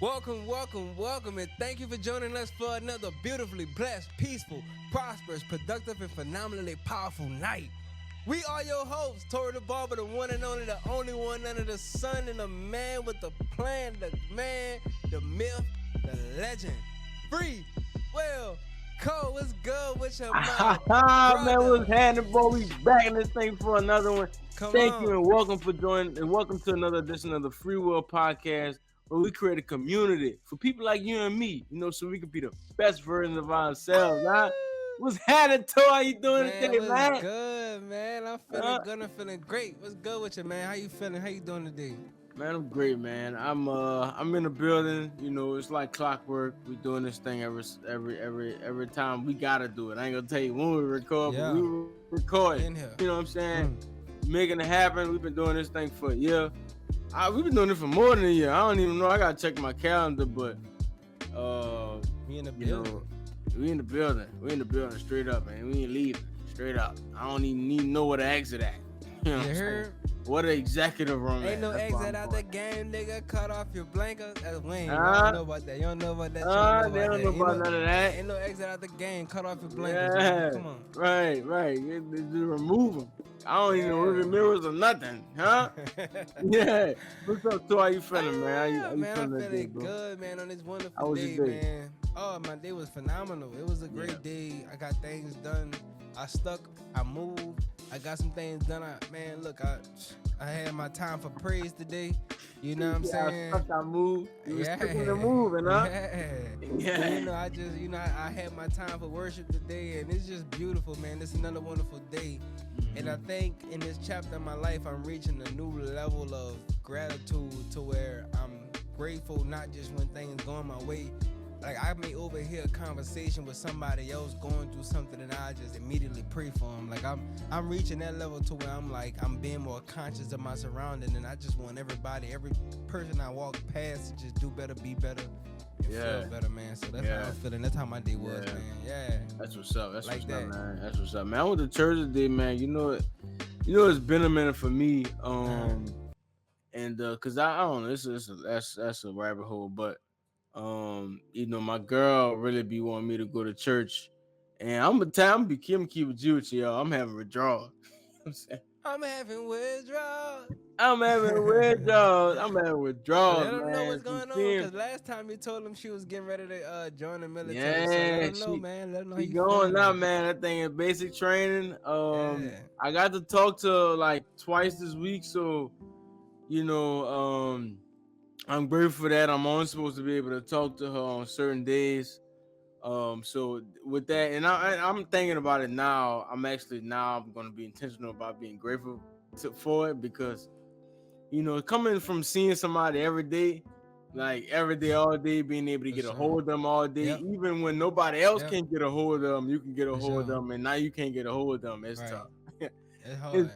Welcome, and thank you for joining us for another beautifully blessed, peaceful, prosperous, productive, and phenomenally powerful night. We are your hosts, Tory the barber, the one and only, the only one under the sun, and the man with the plan, the man, the myth, the legend. FreeWillco, what's good with your mouth, Man, brother? what's happening, boy? We back in this thing for another one. Come Thank on. you and welcome for joining and welcome to another edition of the Free Will Podcast, where we create a community for people like you and me, so we can be the best version of ourselves. Huh? What's happening, Toy? How you doing today, What's man? good, man? I'm feeling good. I'm feeling great. What's good with you, man? How you feeling? How you doing today? Man, I'm great, man. I'm in the building. It's like clockwork. We doing this thing every time. We gotta do it. I ain't gonna tell you when we record, but we record. In here. You know what I'm saying? Making it happen. We've been doing this thing for a year. We've been doing it for more than a year. I don't even know. I gotta check my calendar, but we in the building. We in the building. We in the building straight up, man. We ain't leaving straight up. I don't even need to know where the exit at. You heard? What an executive room. Ain't no exit out the game, nigga. Cut off your blanket. That's Wayne. You don't know about that. You don't know about that. They don't know about none of that. Ain't no exit out the game. Cut off your blanket. Yeah. Come on. Right. Just remove them. I don't even know rearview mirrors or nothing, huh? Yeah. What's up, Toy? How you feeling, man? How you Man, I'm feeling feeling good, man, on this How wonderful was day, your day? man. Oh, my day was phenomenal. It was a great day. I got things done. I moved. I got some things done. I had my time for praise today. You know what I'm saying? I moved. You was sticking to moving, huh? Yeah. I had my time for worship today, and it's just beautiful, man. It's another wonderful day. And I think in this chapter of my life, I'm reaching a new level of gratitude to where I'm grateful not just when things going my way. Like, I may overhear a conversation with somebody else going through something, and I just immediately pray for them. Like, I'm reaching that level to where I'm being more conscious of my surroundings, and I just want every person I walk past to just do better, be better, and feel better, man. So that's how I'm feeling. That's how my day was, man. Yeah. That's what's up. That's like what's that. up, man. That's what's up, man. I went to church today, man. It's been a minute for me. And cause I don't know, that's a rabbit hole, but my girl really be wanting me to go to church, and I'm gonna keep it with you, y'all. I'm having withdrawal. I'm having withdrawals. I'm having withdrawals. Let them know man. what's going on, because last time you told them she was getting ready to join the military. So let them know, man. Let them know She you going now, feeling. man. That thing is basic training. I got to talk to her like twice this week, so I'm grateful for that. I'm only supposed to be able to talk to her on certain days. So with that, and I'm thinking about it now. I'm going to be intentional about being grateful for it, because coming from seeing somebody every day, like every day, all day, being able to get a hold of them all day, even when nobody else can get a hold of them, you can get a hold of them, and now you can't get a hold of them. It's tough. It's hard.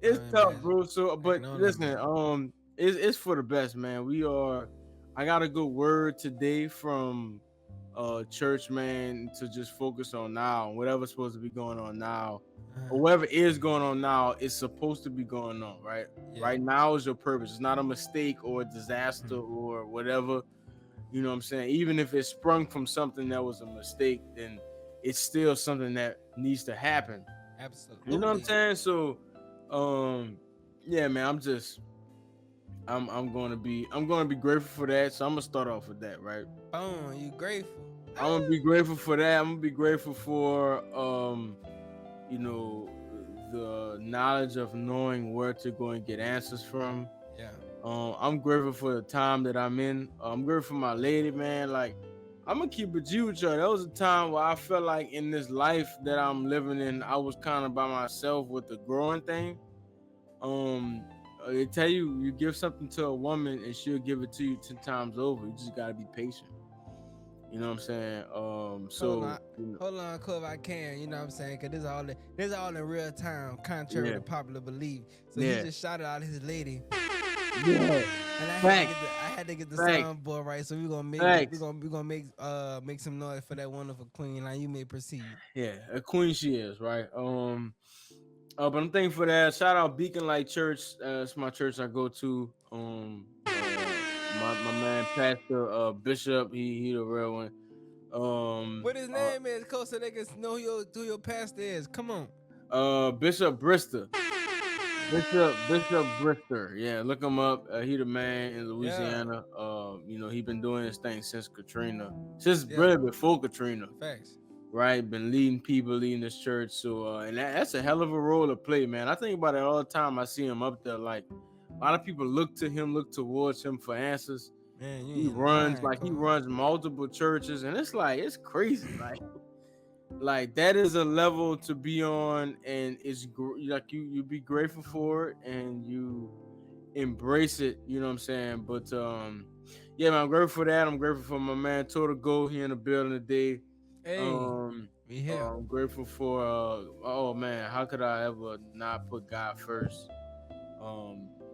It's tough, bro. So, but listen, it's for the best, man. I got a good word today from church, man, to just focus on now. Whatever's supposed to be going on now, or whatever is going on now, is supposed to be going on, right? Right now is your purpose. It's not a mistake or a disaster or whatever. You know what I'm saying? Even if it sprung from something that was a mistake, then it's still something that needs to happen. Absolutely. You know what I'm saying? So, yeah, man, I'm gonna be grateful for that. So I'm gonna start off with that, right? Oh, you grateful? I'm gonna be grateful for that. I'm gonna be grateful for the knowledge of knowing where to go and get answers from. Yeah. I'm grateful for the time that I'm in. I'm grateful for my lady, man. Like, I'm gonna keep it you, Joe. That was a time where I felt like in this life that I'm living in, I was kind of by myself with the growing thing. They tell you give something to a woman and she'll give it to you 10 times over. You just gotta be patient. You know what I'm saying? Hold on, Cliff, I can. You know what I'm saying? Because this is all in real time, contrary to popular belief. So he just shouted out his lady. Yeah. And I had to get the soundboard right. So we're gonna make some noise for that wonderful queen. Now you may proceed. Yeah, a queen she is, right? But I'm thankful for that. Shout out Beacon Light Church. It's my church I go to. my man Pastor Bishop, he the real one. What his name is, Coach, so they can know who your pastor is. Come on. Bishop Brister. Bishop Brister. Yeah, look him up. He the man in Louisiana. He been doing this thing since Katrina. Since really before Katrina. Facts. Right? Been leading people, leading this church. So and that's a hell of a role to play, man. I think about it all the time. I see him up there. Like a lot of people look to him, look towards him for answers. Man, he runs multiple churches, and it's like it's crazy. Like that is a level to be on, and it's like you be grateful for it and you embrace it. You know what I'm saying? But yeah, man, I'm grateful for that. I'm grateful for my man Tory here in the building today. We here. I'm grateful for oh man, how could I ever not put God first?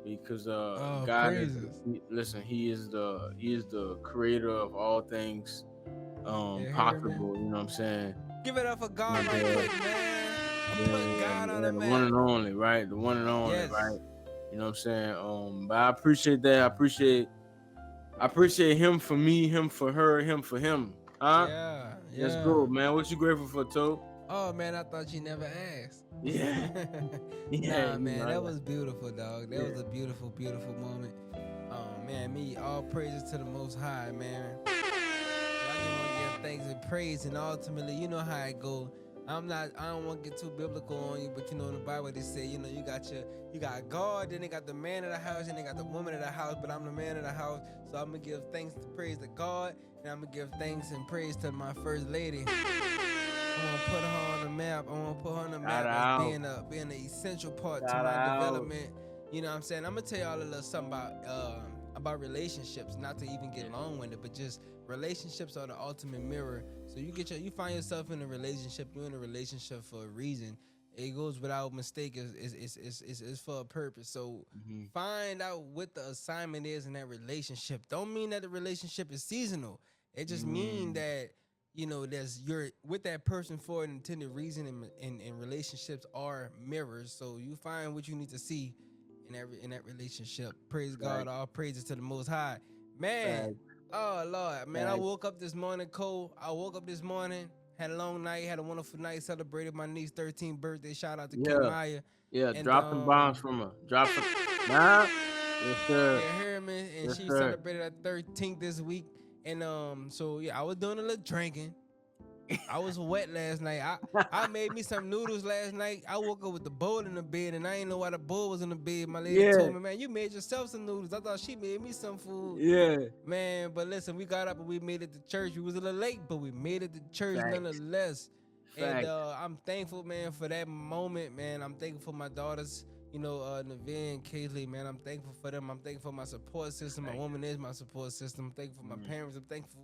Because God listen, he is the creator of all things possible. You know what I'm saying? Give it up for God right quick, man. Put God on the map. The one and only, right? The one and only, right? You know what I'm saying? But I appreciate that. I appreciate him for me, him for her, him for him. Huh? Yeah. Let's go, man. What you grateful for, Toe? Oh man, I thought you never asked. Yeah. Nah, man, that was beautiful, dog. That was a beautiful, beautiful moment. Man, all praises to the Most High, man. I just want to give thanks and praise, and ultimately, you know how it go. I don't want to get too biblical on you, but you know in the Bible they say, you got God, then they got the man of the house, and they got the woman of the house, but I'm the man of the house, so I'm gonna give thanks and praise to God, and I'm gonna give thanks and praise to my first lady. I want to put her on the map. I want to put her on the map as being an essential part to my development. You know what I'm saying? I'm going to tell y'all a little something about relationships, not to even get long-winded, but just relationships are the ultimate mirror. So you find yourself in a relationship, you're in a relationship for a reason. It goes without mistake. It's for a purpose. So find out what the assignment is in that relationship. Don't mean that the relationship is seasonal. It just mean that you're with that person for an intended reason, and relationships are mirrors. So you find what you need to see in that relationship. Praise God, all praises to the Most High. Man, oh Lord, man, I woke up this morning, Cole. Had a long night, had a wonderful night, celebrated my niece's 13th birthday. Shout out to Kim Maya. Yeah, drop some bombs from her. Drop some. Nah. Yes, sir. Yeah, hear me. And she celebrated her 13th this week. And so yeah, I was doing a little drinking. I was wet last night. I made me some noodles last night. I woke up with the bowl in the bed, and I didn't know why the bowl was in the bed. My lady told me, man, you made yourself some noodles. I thought she made me some food. Yeah. Man, but listen, we got up and we made it to church. We was a little late, but we made it to church nonetheless. And I'm thankful, man, for that moment, man. I'm thankful for my daughters, Naveen and Kaylee, man. I'm thankful for them. I'm thankful for my support system. My woman is my support system. I'm thankful for my parents. I'm thankful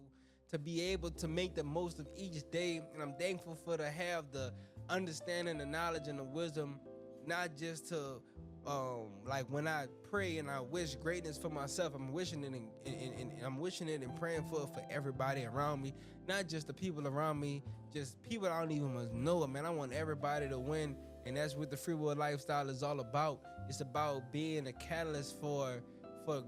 to be able to make the most of each day. And I'm thankful to have the understanding, the knowledge, and the wisdom, not just to, like when I pray and I wish greatness for myself, I'm wishing it and I'm wishing it and praying for everybody around me, not just the people around me, just people I don't even know, man. I want everybody to win. And that's what the free will lifestyle is all about. It's about being a catalyst for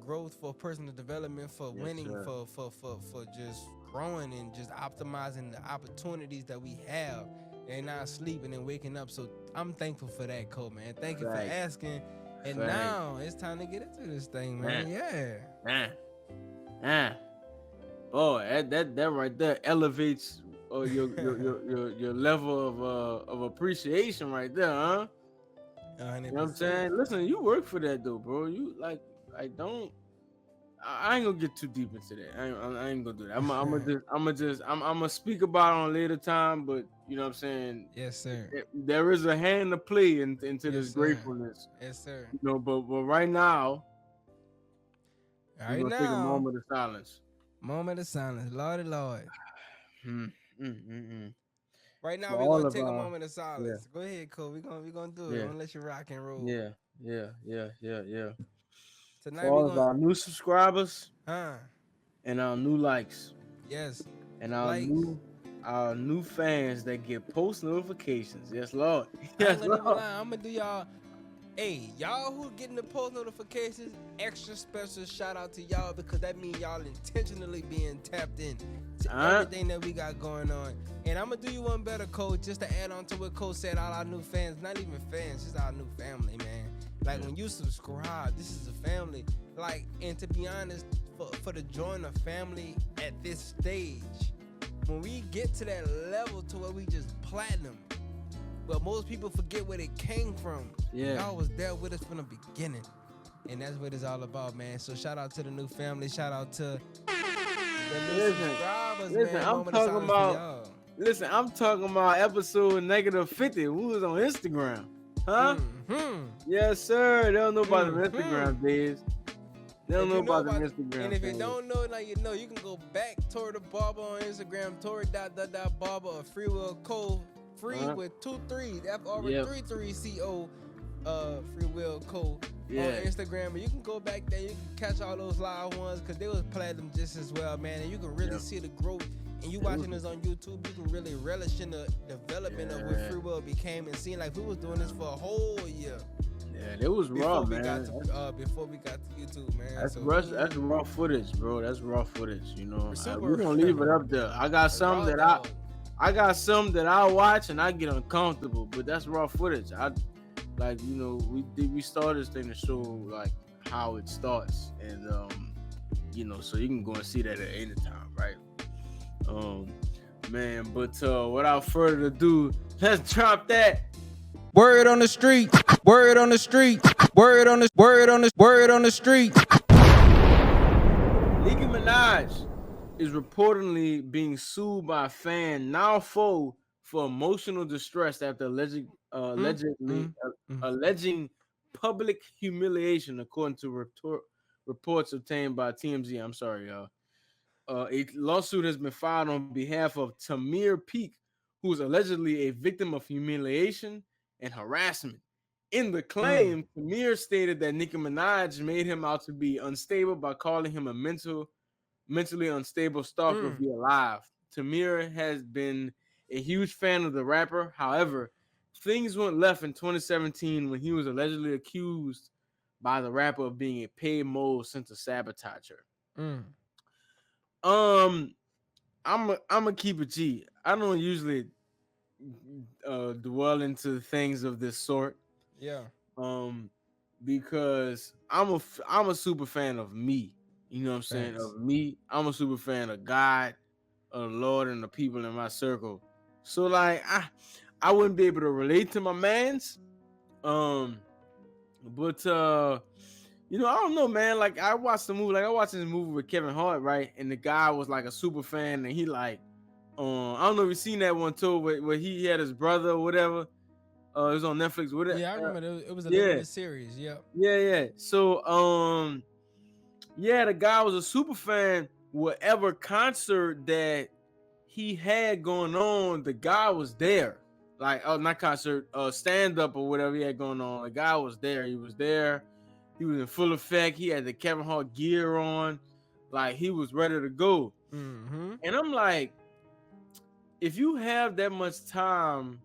growth, for personal development, for winning, for just growing and just optimizing the opportunities that we have and not sleeping and waking up. So I'm thankful for that, Cole, man. Thank you for asking. And now it's time to get into this thing, man. Boy, that right there elevates your level of appreciation right there, huh? 100%. You know what I'm saying? Listen, you work for that though, bro. You I ain't gonna get too deep into that. I ain't gonna do that. I'm gonna speak about it on a later time, but you know what I'm saying? Yes, sir. There is a hand to play into this gratefulness. Yes, sir. But right now, we're gonna take a moment of silence. Moment of silence. Lordy Lord. Right now, we're gonna take a moment of silence. Go ahead, Cole. We're gonna do it. I'm gonna let you rock and roll. Yeah. Tonight for all of our new subscribers, and our new likes, and our new fans that get post notifications. Yes, Lord. Yes, Lord. I'm gonna do y'all. Hey, y'all who getting the post notifications, extra special shout out to y'all because that means y'all intentionally being tapped in to everything that we got going on. And I'm gonna do you one better, Cole, just to add on to what Cole said. All our new fans, not even fans, just our new family, man. Like when you subscribe, this is a family. Like, and to be honest, for the join the family at this stage, when we get to that level to where we just platinum, but most people forget where they came from. Yeah. Y'all was there with us from the beginning. And that's what it's all about, man. So shout out to the new family. Shout out to the new subscribers, man. I'm talking about episode -50. We was on Instagram. Huh? Mm-hmm. Yes, sir. They don't know about the Instagram days. They don't know about the Instagram. And if you don't know, now you know. You can go back Tory the Barber on Instagram, Tory.barber or FreeWillco. Free with 2 3s, FR33CO, FreeWillco on Instagram. And you can go back there, you can catch all those live ones because they was platinum just as well, man. And you can really see the growth. And you watching us on YouTube, you can really relish in the development of what FreeWill became and seeing like we was doing this for a whole year. Yeah, it was raw, man. Before we got to YouTube, man. That's raw footage, bro. That's raw footage, you know. We're gonna leave it up there. I got some that I watch and I get uncomfortable, but that's raw footage. We started this thing to show like how it starts, and so you can go and see that at any time, right? Man, but without further ado, let's drop that. Word on the street. Word on the street. Word on the street. Nicki Minaj is reportedly being sued by a fan, now foe, for emotional distress after alleging public humiliation, according to reports obtained by TMZ. I'm sorry, y'all. A lawsuit has been filed on behalf of Tamir Peak, who is allegedly a victim of humiliation and harassment. In the claim, Tamir stated that Nicki Minaj made him out to be unstable by calling him a mentally unstable stalker via live. Tamir has been a huge fan of the rapper. However, things went left in 2017 when he was allegedly accused by the rapper of being a paid mole sent to sabotage her. I'm gonna keep it G. I don't usually dwell into things of this sort. Yeah. Because I'm a super fan of me. You know what I'm saying? Of me. I'm a super fan of God, of the Lord, and the people in my circle. So like I wouldn't be able to relate to my mans. But I don't know, man. Like I watched the movie, I watched this movie with Kevin Hart, right? And the guy was like a super fan, and he like, I don't know if you've seen that one too, where he had his brother or whatever. It was on Netflix. Yeah, I remember it was a limited series. Yeah. Yeah. So the guy was a super fan. Whatever concert that he had going on, the guy was there. Like, not concert, stand up or whatever he had going on. The guy was there. He was there. He was in full effect. He had the Kevin Hart gear on. Like, he was ready to go. And I'm like, if you have that much time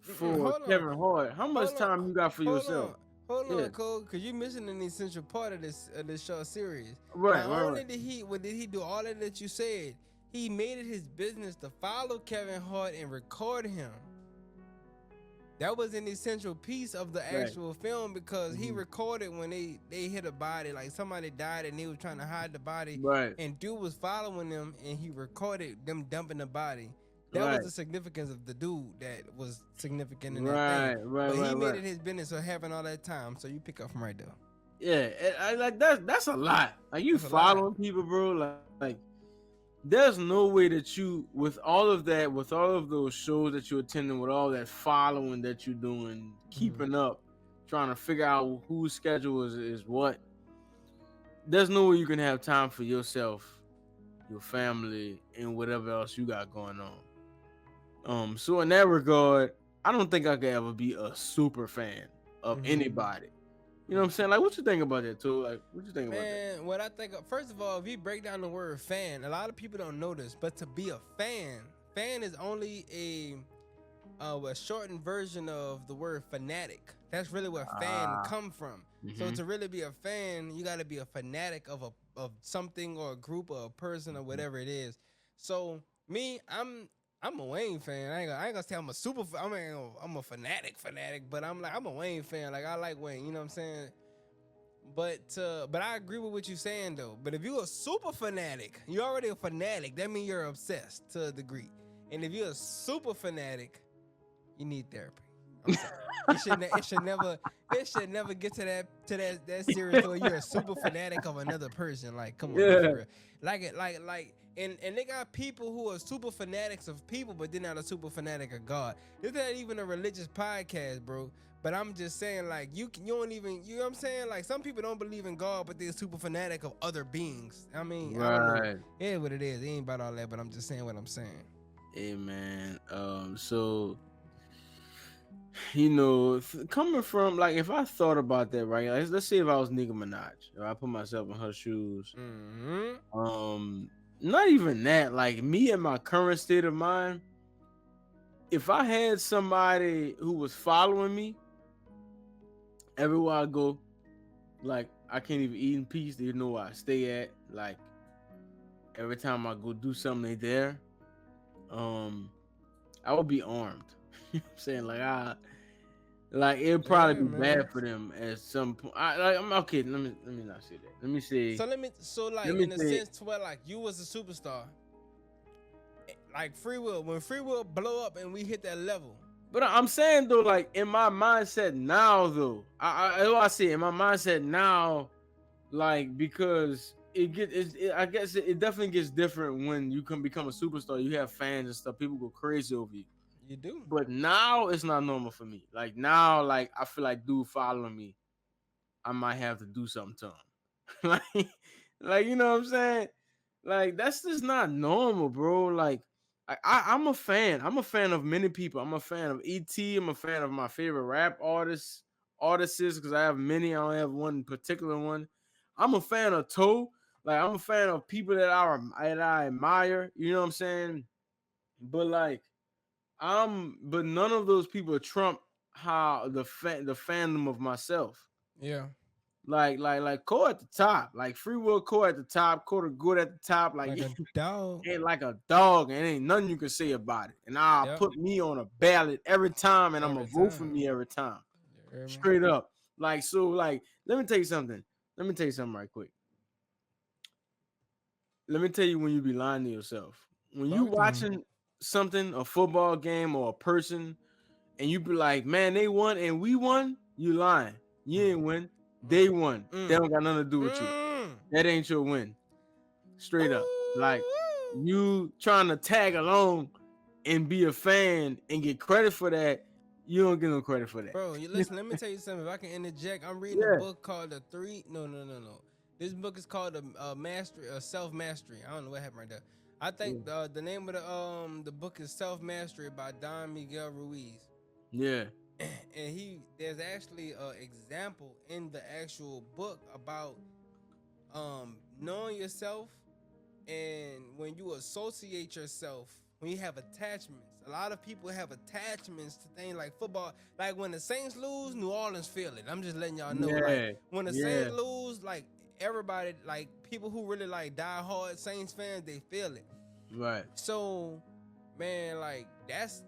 for Kevin Hart, how much time you got for yourself? Hold on, Cole, because you're missing an essential part of this short series. Right. Not only did he do all of that you said, he made it his business to follow Kevin Hart and record him. That was an essential piece of the actual film because he recorded when they hit a body, like somebody died and they was trying to hide the body. Right. And dude was following them and he recorded them dumping the body. That was the significance of the dude that was significant in that thing. But he made it his business of having all that time. So you pick up from right there. Yeah, like that's a lot. Like you following people, bro. Like there's no way that you, with all of those shows that you're attending, with all that following that you're doing, keeping up, trying to figure out whose schedule is what. There's no way you can have time for yourself, your family, and whatever else you got going on. So in that regard, I don't think I could ever be a super fan of anybody. You know what I'm saying? Like, what you think about that, too? Like, what you think about that? Man, what I think, first of all, if you break down the word fan, a lot of people don't know this, but to be a fan is only a shortened version of the word fanatic. That's really where fan come from. So Mm-hmm. to really be a fan, you got to be a fanatic of something or a group or a person or whatever it is. So me, I'm a Wayne fan. I ain't gonna say I'm a super. I'm a fanatic, but I'm a Wayne fan. Like I like Wayne. You know what I'm saying? But I agree with what you're saying though. But if you're a super fanatic, you're already a fanatic. That means you're obsessed to a degree. And if you're a super fanatic, you need therapy. I'm sorry. It should never get to that serious to where you're a super fanatic of another person. Like, come on, man, for Yeah. real. And they got people who are super fanatics of people, but they're not a super fanatic of God. This not even a religious podcast, bro. But I'm just saying, like, you don't even, you know what I'm saying? Like, some people don't believe in God, but they're super fanatic of other beings. I mean, I don't know. Right. Yeah, what it is. It ain't about all that, but I'm just saying what I'm saying. Hey man. So coming from like if I thought about that, right? Let's say if I was Nicki Minaj, if I put myself in her shoes, not even that. Like me in my current state of mind, if I had somebody who was following me everywhere I go, like I can't even eat in peace. They know where I stay at. Like every time I go do something, they there. I would be armed. You know what I'm saying? Like it'd probably be man. bad for them at some point. I'm okay. Let me not say that. Let me say. In a sense to where like you was a superstar, like FreeWill, when FreeWill blow up and we hit that level. But I'm saying though, like in my mindset now, though, I say in my mindset now, like because I guess it definitely gets different when you can become a superstar. You have fans and stuff. People go crazy over you. You do. But now it's not normal for me. Like now, like I feel like dude following me, I might have to do something to him. like you know what I'm saying? Like that's just not normal, bro. Like I'm a fan. I'm a fan of many people. I'm a fan of E.T. I'm a fan of my favorite rap artists, because I have many. I don't have one particular one. I'm a fan of Toe. Like I'm a fan of people that I admire. You know what I'm saying? But like but none of those people trump how the fandom of myself. Yeah. Like Cole at the top, like FreeWillco at the top, Cole the good at the top, like Like a dog. ain't like a dog, and ain't nothing you can say about it. And I'll Yep. put me on a ballot every time, and I'm Every gonna vote for time. me every time, You hear me? straight up. Like so, like let me tell you something. Right quick. Let me tell you when you be lying to yourself. When you Talk to me. watching something, a football game or a person, and you be like, man, they won and we won, you lying. You ain't win. They won. They don't got nothing to do with you. That ain't your win. Straight up. Like you trying to tag along and be a fan and get credit for that, you don't get no credit for that. Bro, you listen, let me tell you something. If I can interject, I'm reading a book called The Three. No. This book is called Self Mastery. I don't know what happened right there. I think the name of the book is Self Mastery by Don Miguel Ruiz. Yeah. And there's actually an example in the actual book about knowing yourself, and when you associate yourself, when you have attachments. A lot of people have attachments to things like football. Like when the Saints lose, New Orleans feel it. I'm just letting y'all know. Like when the Saints lose, like everybody, like people who really like die hard Saints fans, they feel it. Right. So, man, like that's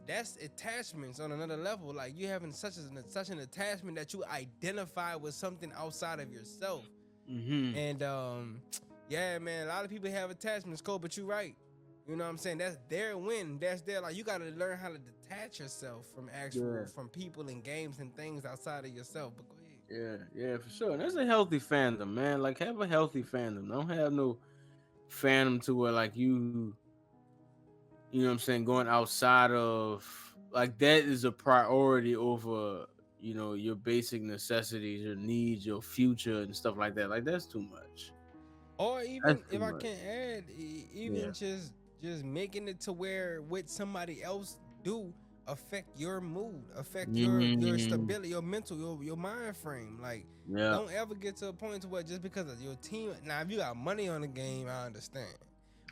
attachments on another level. Like you having such an attachment that you identify with something outside of yourself. Mm-hmm. And yeah, man, a lot of people have attachments, Cole, but you're right. You know what I'm saying? That's their win. That's their, like, you got to learn how to detach yourself from from people and games and things outside of yourself. But go ahead. Yeah, for sure. That's a healthy fandom, man. Like have a healthy fandom. Don't have no fandom to where like you know what I'm saying, going outside of like that is a priority over, your basic necessities, your needs, your future and stuff like that. Like that's too much. Or even if I can add, even just making it to where what somebody else do affect your mood, affect your stability, your mental, your mind frame. Like don't ever get to a point to where just because of your team. Now if you got money on the game, I understand.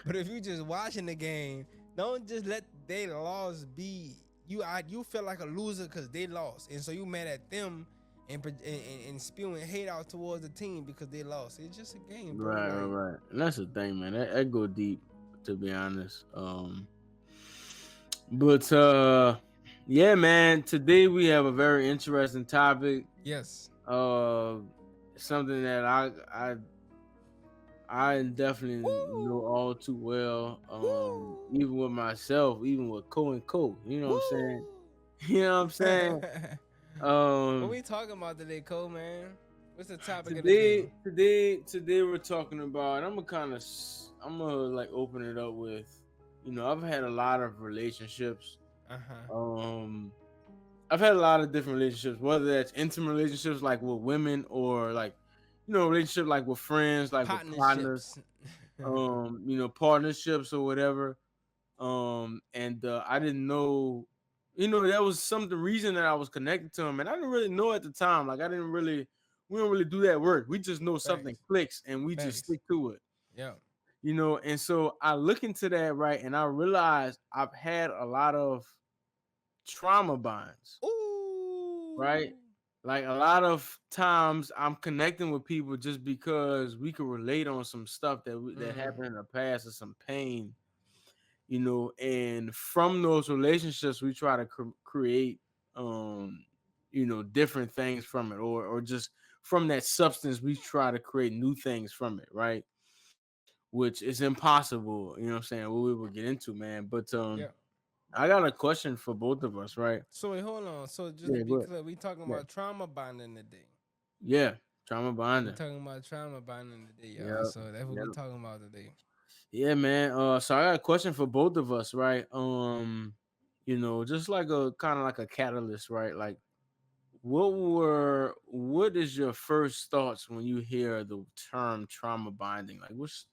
But if you just watching the game, don't just let their loss be you feel like a loser because they lost, and so you mad at them and spewing hate out towards the team because they lost. It's just a game, bro. Right, right, Like, right. And that's the thing, man. That go deep, to be honest. But yeah, man. Today we have a very interesting topic. yes. Uh, something that I definitely know Woo! all too well. Woo! Even with myself, even with Co and Co. You know what I'm saying? Woo! You know what I'm saying? What Um, we talking about today, Cole, man? What's the topic of the day? today we're talking about. I'm gonna like open it up with. I've had a lot of relationships. Uh-huh. Um, I've had a lot of different relationships, whether that's intimate relationships like with women or like, relationships like with friends, like with partners, Partnerships. partnerships or whatever. And I didn't know, that was some the reason that I was connected to him, and I didn't really know at the time. Like we don't really do that work. We just know something Facts. clicks and we just Facts. stick to it. Yeah. And so I look into that, right, and I realized I've had a lot of trauma bonds, right? Ooh. Like a lot of times I'm connecting with people just because we could relate on some stuff that Mm. happened in the past or some pain, and from those relationships we try to create different things from it, or just from that substance we try to create new things from it, right? Which is impossible, what I'm saying, what we will get into, man. But Yeah. I got a question for both of us, right? So wait, hold on. So just to Yeah, be go ahead. clear, we talking Yeah, about trauma bonding today. yeah, trauma We bonding. talking about trauma bonding today, y'all. Yeah, So that's what yeah, we talking about today. yeah, man. So I got a question for both of us, right? Just like a kind of like a catalyst, right? Like, what is your first thoughts when you hear the term trauma bonding? Like, what's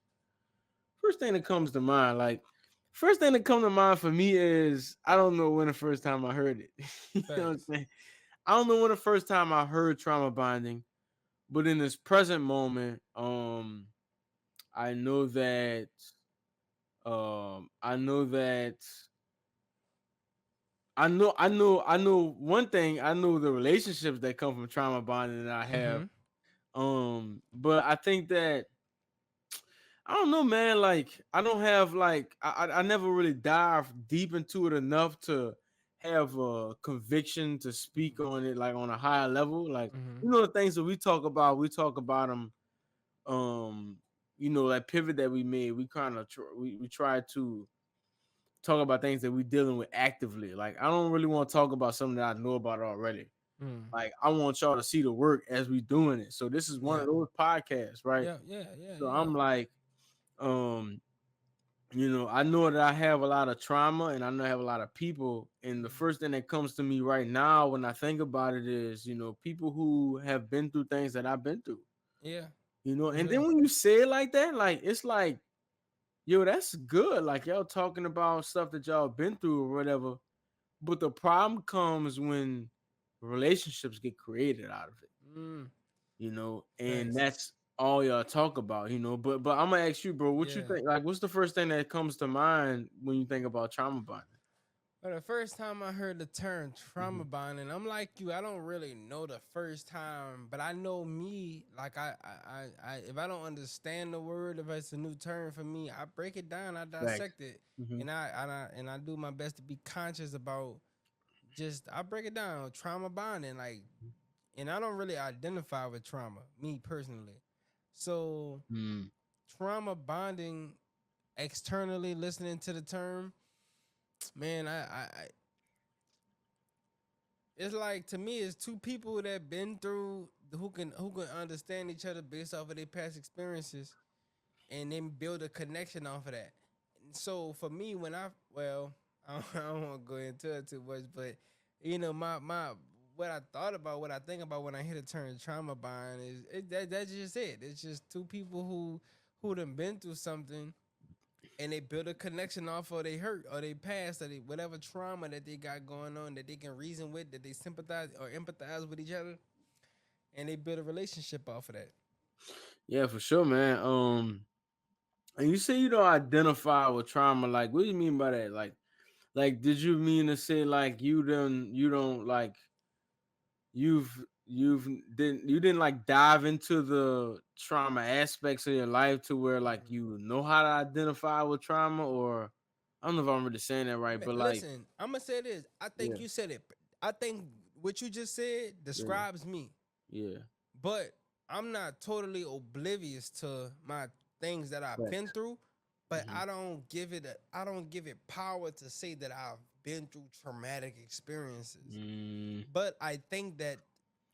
first thing that comes to mind? Like, first thing that comes to mind for me is I don't know when the first time I heard it. You know what I'm Facts. saying? I don't know when the first time I heard trauma bonding, but in this present moment, I know that I know that I know one thing. I know the relationships that come from trauma bonding that I have. Mm-hmm. But I think that I don't know, man. Like I don't have like I never really dive deep into it enough to have a conviction to speak on it like on a higher level. Like Mm-hmm. the things that we talk about them. Um, that pivot that we made. We kind of we try to talk about things that we're dealing with actively. Like I don't really want to talk about something that I know about already. Mm. Like I want y'all to see the work as we doing it. So this is one Yeah. of those podcasts, right? Yeah. Yeah. Yeah. So Yeah. I'm like, um, I know that I have a lot of trauma and I know I have a lot of people. And the first thing that comes to me right now when I think about it is, people who have been through things that I've been through. Yeah. For And then sure. when you say it like that, like it's like, yo, that's good. Like y'all talking about stuff that y'all been through or whatever. But the problem comes when relationships get created out of it, Mm. and Facts. that's all y'all talk about, But I'm gonna ask you, bro, what you Yeah. think? Like, what's the first thing that comes to mind when you think about trauma bonding? But the first time I heard the term trauma Hmm. bonding, I'm like you. I don't really know the first time, but I know me. Like if I don't understand the word, if it's a new term for me, I break it down, I Facts. dissect it, Hmm. and I do my best to be conscious about. Just I break it down, trauma bonding, like, and I don't really identify with trauma, me personally. So Mm. trauma bonding externally, listening to the term, man, it's like to me, it's two people that been through who can understand each other based off of their past experiences, and then build a connection off of that. So for me, when I don't want to go into it too much, but my what I thought about, what I think about when I hear the term trauma bond that's just it. It's just two people who done been through something, and they build a connection off of they hurt or they past or they whatever trauma that they got going on that they can reason with, that they sympathize or empathize with each other, and they build a relationship off of that. Yeah, for sure, man. And you say you don't identify with trauma. Like, what do you mean by that? Like, did you mean to say like you don't like you've you didn't like dive into the trauma aspects of your life to where like Mhm. you know how to identify with trauma, or I don't know if I'm really saying that right, Man, but like listen, I'm gonna say this. I think yeah, you said it. I think what you just said yeah, describes me, yeah, but I'm not totally oblivious to my things that I've been facts. through. But Hmm. I don't give it power to say that I've been through traumatic experiences. Mm, But I think that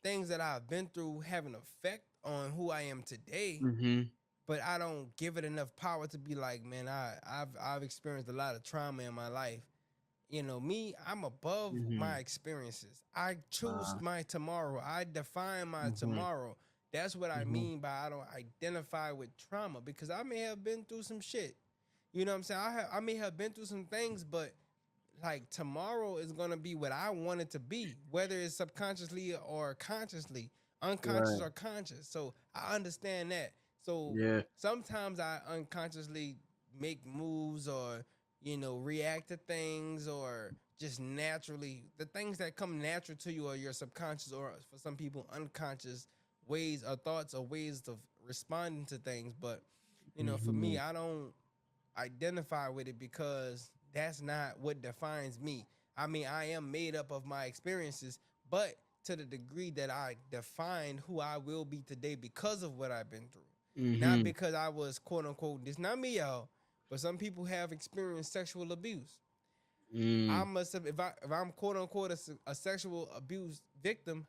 things that I've been through have an effect on who I am today. mm-hmm, But I don't give it enough power to be like, man, I've experienced a lot of trauma in my life. You know, me, I'm above mm-hmm, my experiences. I choose uh, my tomorrow. I define my mm-hmm, tomorrow. That's what I mm-hmm, mean by I don't identify with trauma because I may have been through some shit. You know what I'm saying? I may have been through some things, but like tomorrow is gonna be what I want it to be, whether it's subconsciously or consciously, unconscious right, or conscious. So I understand that. So yeah, sometimes I unconsciously make moves or react to things or just naturally the things that come natural to you or your subconscious or for some people unconscious ways or thoughts or ways of responding to things. But for mm-hmm, me, I don't identify with it because that's not what defines me. I mean, I am made up of my experiences, but to the degree that I define who I will be today because of what I've been through. Not mm-hmm, because I was quote unquote, this not me, y'all, but some people have experienced sexual abuse. I mm, must have if I'm quote unquote a sexual abuse victim,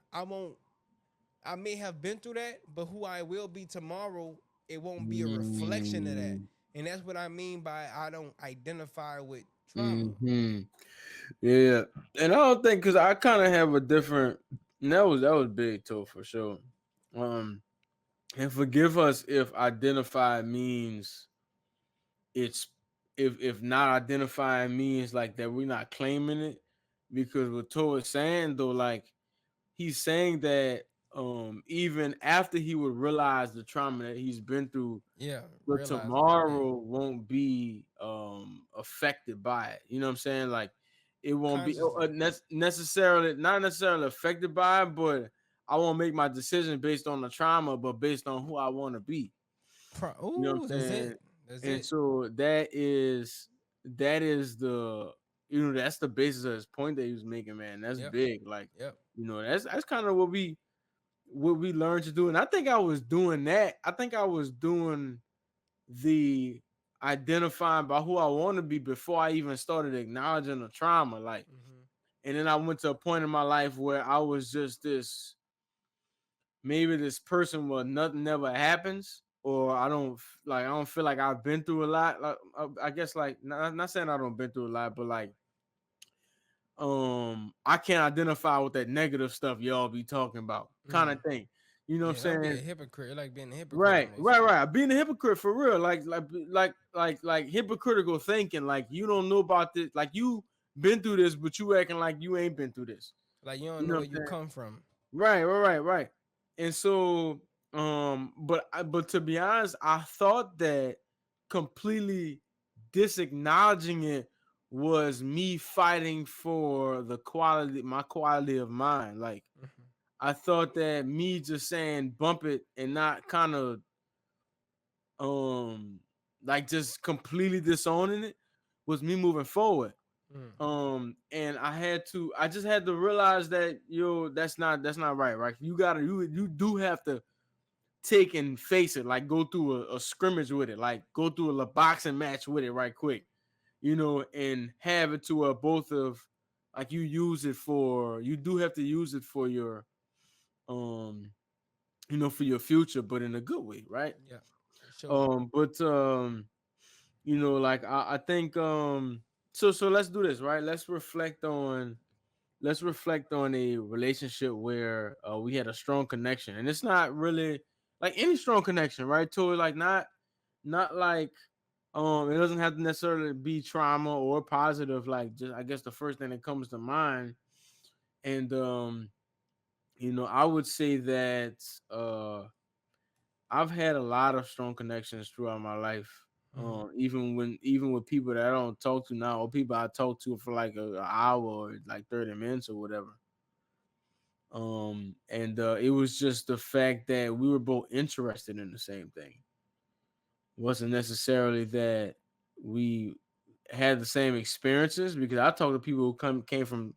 I may have been through that, but who I will be tomorrow, it won't be a reflection of that. mm, And that's what I mean by I don't identify with trauma. mm-hmm. Yeah, and I don't think because I kind of have a different. And that was big too for sure. Um, and forgive us if identify means it's if not identifying means like that we're not claiming it, because what Tory saying though, like he's saying that even after he would realize the trauma that he's been through, Yeah, the realize it. Yeah, tomorrow won't be affected by it. You know what I'm saying? Like it won't be consciously. necessarily not necessarily affected by it, but I won't make my decision based on the trauma, but based on who I want to be. You know what Ooh, I'm that's saying? it. That's And it. so that is the that's the basis of his point that he was making, man. That's Yep. big. Like, Yep. that's kind of what we learned to do. And I think I was doing that. I think I was doing the identifying by who I want to be before I even started acknowledging the trauma. Like, Mm-hmm. and then I went to a point in my life where I was just maybe this person where nothing never happens, or I don't feel like I've been through a lot. Like, I guess like not saying I don't been through a lot, but like I can't identify with that negative stuff y'all be talking about, kind Mm. of thing. You know what Yeah, don't I'm be saying? a hypocrite. Like being a hypocrite Right, almost. right, right. Being a hypocrite for real, like hypocritical thinking. Like you don't know about this. Like you been through this, but you acting like you ain't been through this. Like you don't You know know where what I'm you saying? come from. Right, right, right, right. And so, but to be honest, I thought that completely disacknowledging it was me fighting for my quality of mind. Like Mm-hmm. I thought that me just saying bump it and not kind of um like just completely disowning it was me moving forward. Mm. And I just had to realize that that's not right. You do have to take and face it, like go through a scrimmage with it, like go through a boxing match with it right quick, and have it to where both of like you do have to use it for your um for your future, but in a good way, right? Yeah, for sure. But like I think so let's do this, right? Let's reflect on a relationship where we had a strong connection, and it's not really like any strong connection, right? To like not like it doesn't have to necessarily be trauma or positive. Like just I guess the first thing that comes to mind, and I would say that I've had a lot of strong connections throughout my life. Mm-hmm. Even with people that I don't talk to now, or people I talk to for like an hour or like 30 minutes or whatever. And it was just the fact that we were both interested in the same thing. It wasn't necessarily that we had the same experiences, because I talk to people who came from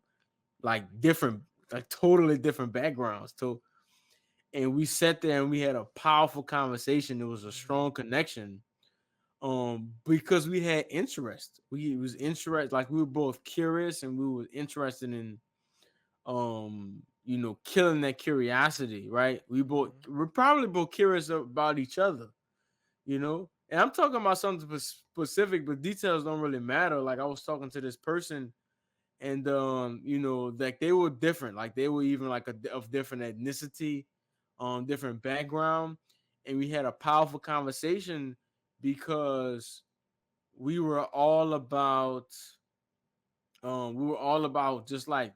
like different, like totally different backgrounds too. And we sat there and we had a powerful conversation. There was a Mhm. strong connection. Because we had interest. We was interest, like we were both curious and we were interested in killing that curiosity, right? Mhm. We're probably both curious about each other, And I'm talking about something specific, but details don't really matter. Like I was talking to this person, and like they were different, like they were even like of different ethnicity, different background, and we had a powerful conversation because we were all about just like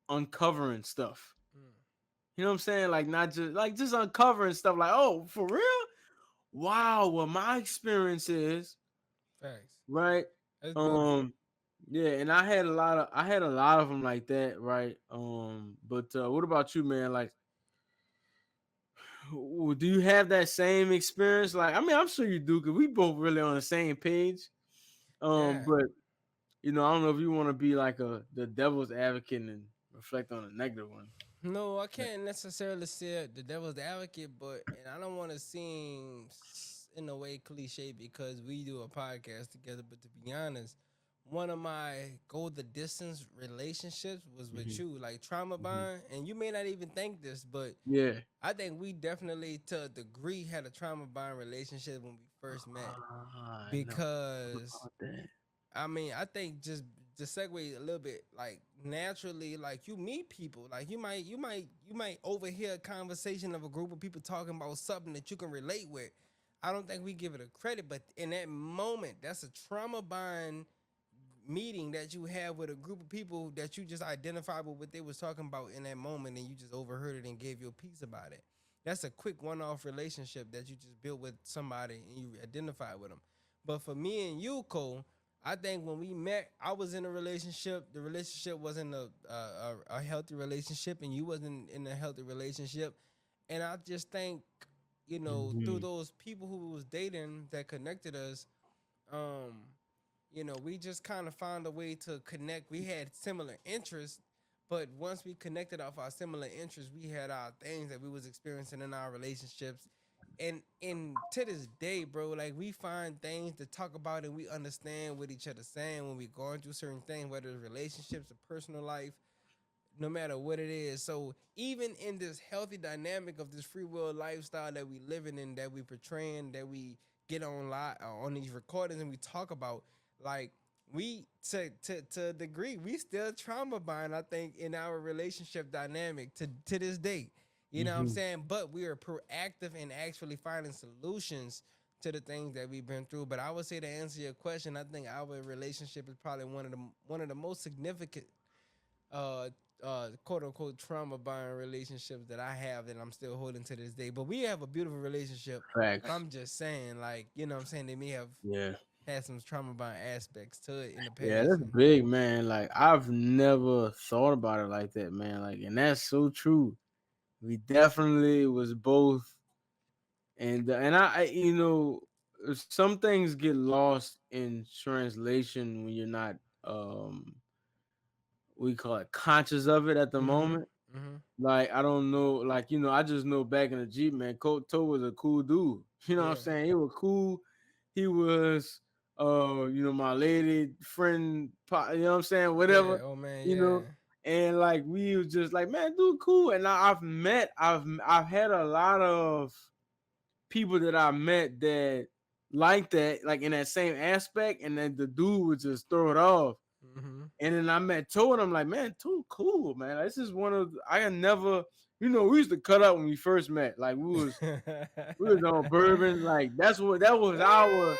uncovering stuff. Mm. You know what I'm saying? Like not just uncovering stuff. Like, oh, for real? Wow, what my experience is, Facts. right? That's beautiful. Um, yeah, and I had a lot of them like that, right? But what about you, man? Like, do you have that same experience? Like, I mean, I'm sure you do, because we both really on the same page. Yeah. But I don't know if you want to be like the devil's advocate and reflect on a negative one. No, I can't necessarily say the devil's advocate, but and I don't want to seem in a way cliche because we do a podcast together. But to be honest, one of my go the distance relationships was with Hmm. you, like trauma Hmm. bond, and you may not even think this, but Yeah. I think we definitely, to a degree, had a trauma bond relationship when we first met I know because about that. I mean, I think just to segue a little bit, like naturally, like you meet people, like you might overhear a conversation of a group of people talking about something that you can relate with. I don't think we give it a credit, but in that moment, that's a trauma bond meeting that you have with a group of people that you just identified with what they was talking about in that moment, and you just overheard it and gave your piece about it. That's a quick one-off relationship that you just built with somebody and you identified with them. But for me and you, Cole, I think when we met, I was in a relationship. The relationship wasn't a healthy relationship, and you wasn't in a healthy relationship. And I just think, through Hmm. those people who was dating that connected us, um, we just kind of found a way to connect. We had similar interests, but once we connected off our similar interests, we had our things that we was experiencing in our relationships. And to this day, bro, like we find things to talk about and we understand what each other's saying when we going through certain things, whether it's relationships or personal life, no matter what it is. So even in this healthy dynamic of this free will lifestyle that we living in, that we portraying, that we get on these recordings and we talk about, like we to a degree, we still trauma bond, I think, in our relationship dynamic to this day. You know what I'm Hmm. saying? But we are proactive in actually finding solutions to the things that we've been through. But I would say, to answer your question, I think our relationship is probably one of the most significant uh quote unquote trauma bond relationships that I have that I'm still holding to this day. But we have a beautiful relationship. But Facts. I'm just saying, like, what I'm saying, they may have Yeah. had some trauma bond aspects to it in the Yeah, past. that's big, man. Like I've never thought about it like that, man. Like, and that's so true. We definitely was both, and some things get lost in translation when you're not we call it conscious of it at the Mm-hmm. moment. Mm-hmm. Like I don't know, like I just know back in the Jeep, man, Toe was a cool dude. You know what I'm Yeah. saying? He was cool. He was my lady friend, you know what I'm saying? Yeah. Whatever, Oh man, you yeah. know. And like we was just like, man, dude, cool. And now I've had a lot of people that I met that like that, like in that same aspect, and then the dude would just throw it off. Mm-hmm. And then I met Toe, and I'm like, man, Toe, cool, man. This is one of I had never, we used to cut up when we first met. Like we was on bourbon. Like that was our.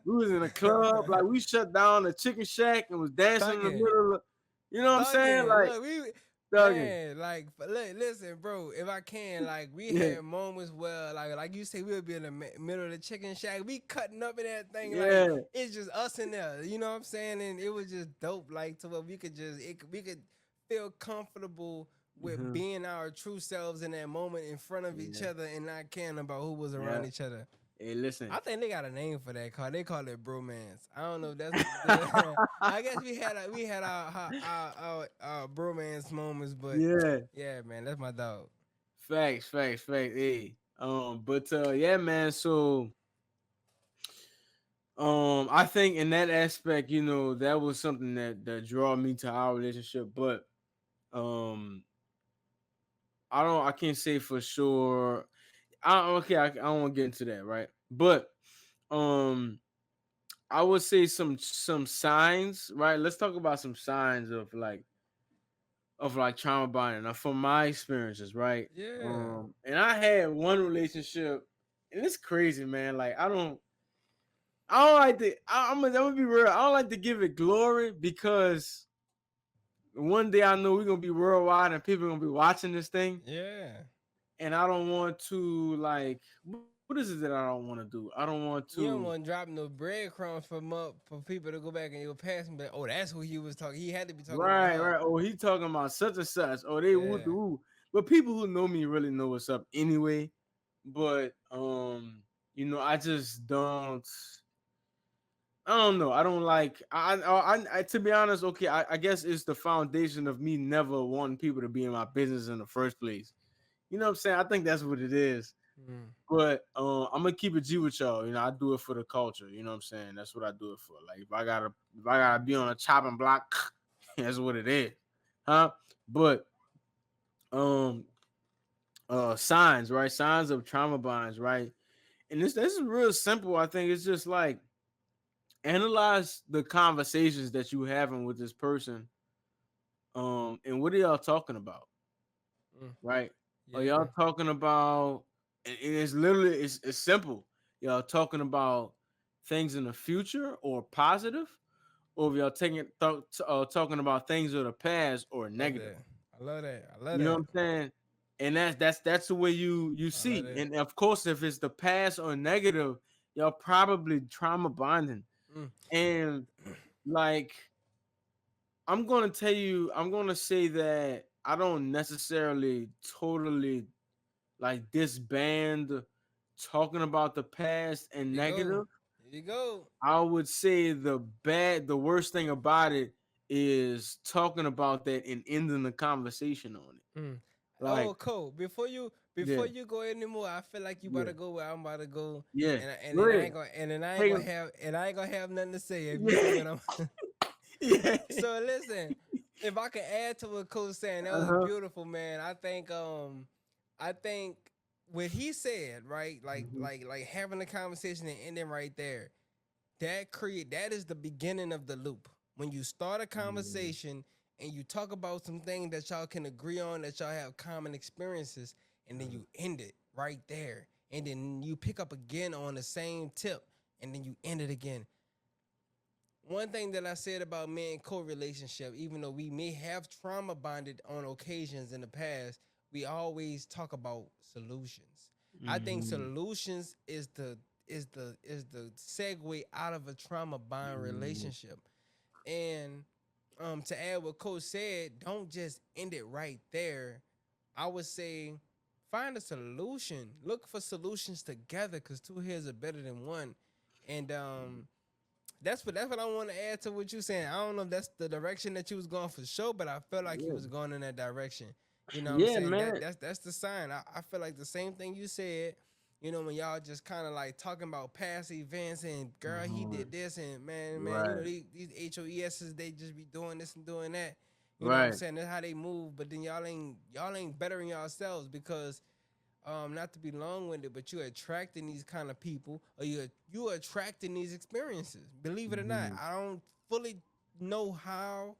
We was in a club. Like we shut down the chicken shack and was dancing in the Thugging. middle of. You know what I'm saying? Thugging. Like Look, we thugging. man, like look, listen, bro. If I can, like, we Yeah, had moments where, like you say, we would be in the middle of the chicken shack, we cutting up in that thing, like yeah, it's just us in there. You know what I'm saying? And it was just dope, like to where we could just we could feel comfortable with being our true selves in that moment in front of each Yeah. other and not caring about who was around Yeah. each other. Hey, listen. I think they got a name for that car. They call it bromance. I don't know if that's the I guess we had our bromance moments, but Yeah. yeah, man, that's my dog. Facts. Hey. But yeah, man. So I think in that aspect, that was something that draw me to our relationship. But um, I can't say for sure. I don't want to get into that, right? But um, I would say some signs, right? Let's talk about some signs of trauma bonding. Now, from my experiences, right? Yeah. And I had one relationship, and it's crazy, man. Like I don't like to. I'm gonna be real. I don't like to give it glory because one day I know we're gonna be worldwide and people are gonna be watching this thing, Yeah. and I don't want to like. What is it that I don't want to do? I don't want to. You don't want to drop no breadcrumbs for people to go back and you'll pass me. But oh, that's who he was talking. He had to be talking about Right, her. right. Oh, he talking about such and such. Oh, they woo Yeah. the woo. But people who know me really know what's up anyway. But I just don't. I don't know. I don't like. I to be honest. Okay, I guess it's the foundation of me never wanting people to be in my business in the first place. You know what I'm saying? I think that's what it is. Mm. But I'm gonna keep it G with y'all. I do it for the culture. You know what I'm saying? That's what I do it for. Like if I gotta be on a chopping block, that's what it is, huh? But um signs, right? Signs of trauma bonds, right? And this is real simple. I think it's just like analyze the conversations that you having with this person. And what are y'all talking about? Mm. Right? Are Yeah. y'all talking about and it's literally it's simple. Y'all talking about things in the future or positive, or if y'all talking about things of the past or Love negative. that. I love that. I love You know what that. I'm saying? And that's the way you I love see. that. And of course, if it's the past or negative, y'all probably trauma bonding. Mm. And like I'm gonna say that I don't necessarily totally like disband talking about the past and Here you go. negative. Here you go. I would say the worst thing about it is talking about that and ending the conversation on it. Mm. Like, Oh, Cole. Before yeah, you go anymore, I feel like you about yeah, to go where I'm about to go, yeah. and Go then I ahead. ain't gonna and then I ain't Take gonna 'em. have and I ain't gonna have nothing to say if you Yeah, do what I'm. yeah. So listen, if I can add to what Coach saying, that was Uh-huh. beautiful, man. I think what he said, right? Like Mhm. like like having a conversation and ending right there. That is the beginning of the loop. When you start a Mhm. conversation and you talk about some things that y'all can agree on, that y'all have common experiences, and then you end it right there. And then you pick up again on the same tip, and then you end it again. One thing that I said about me and co-relationship, even though we may have trauma bonded on occasions in the past, we always talk about solutions. I think Mhm. solutions is the segue out of a trauma bond Mhm. relationship. And to add what Coach said, don't just end it right there. I would say find a solution. Look for solutions together because two heads are better than one. And that's what I want to add to what you saying. I don't know if that's the direction that you was going for sure, but I felt like you Yeah, was going in that direction. You know what I'm yeah, saying? man. That's the sign. I feel like the same thing you said. When y'all just kind of like talking about past events and girl, he Mhm. did this and man, Right, these HOESs they just be doing this and doing that. You know what I'm right. saying? That's how they move. But then y'all ain't bettering yourselves because not to be long-winded, but you're attracting these kind of people, or you're attracting these experiences. Believe it or not, Mhm. I don't fully know how,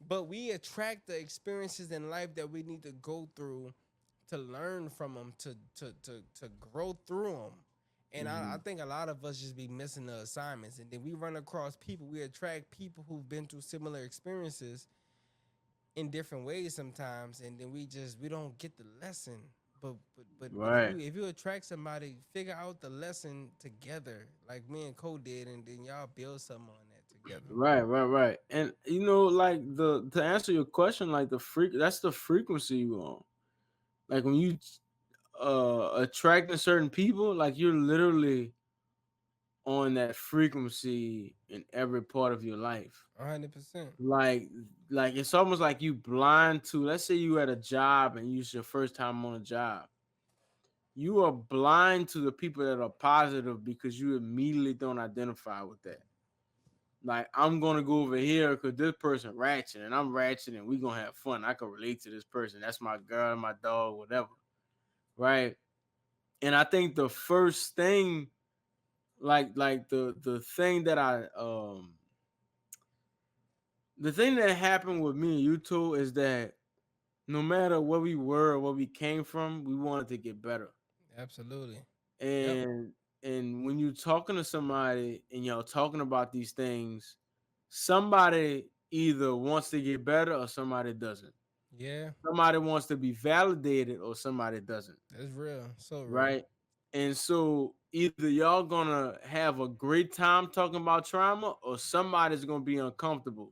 but we attract the experiences in life that we need to go through to learn from them, to grow through them. And I Mhm. think a lot of us just be missing the assignments, and then we run across people. We attract people who've been through similar experiences in different ways sometimes, and then we don't get the lesson. But if Right. you attract somebody, figure out the lesson together, like me and Cole did, and then y'all build something on that together. Right. And like the to answer your question, like that's the frequency you on. Like when you attracting certain people, like you're literally on that frequency in every part of your life. 100%. Like like it's almost like you blind to, let's say you at a job and it's your first time on a job. You are blind to the people that are positive because you immediately don't identify with that. Like I'm gonna go over here because this person ratchet and I'm ratchet and we gonna have fun. I can relate to this person. That's my girl, my dog, whatever. Right. And I think the first thing, like the thing that the thing that happened with me and you two is that no matter where we were or where we came from, we wanted to get better. Absolutely. Yep. And when you're talking to somebody and y'all talking about these things, somebody either wants to get better or somebody doesn't. Yeah. Somebody wants to be validated or somebody doesn't, That's real. So real. right? And so either y'all gonna have a great time talking about trauma or somebody's gonna be uncomfortable.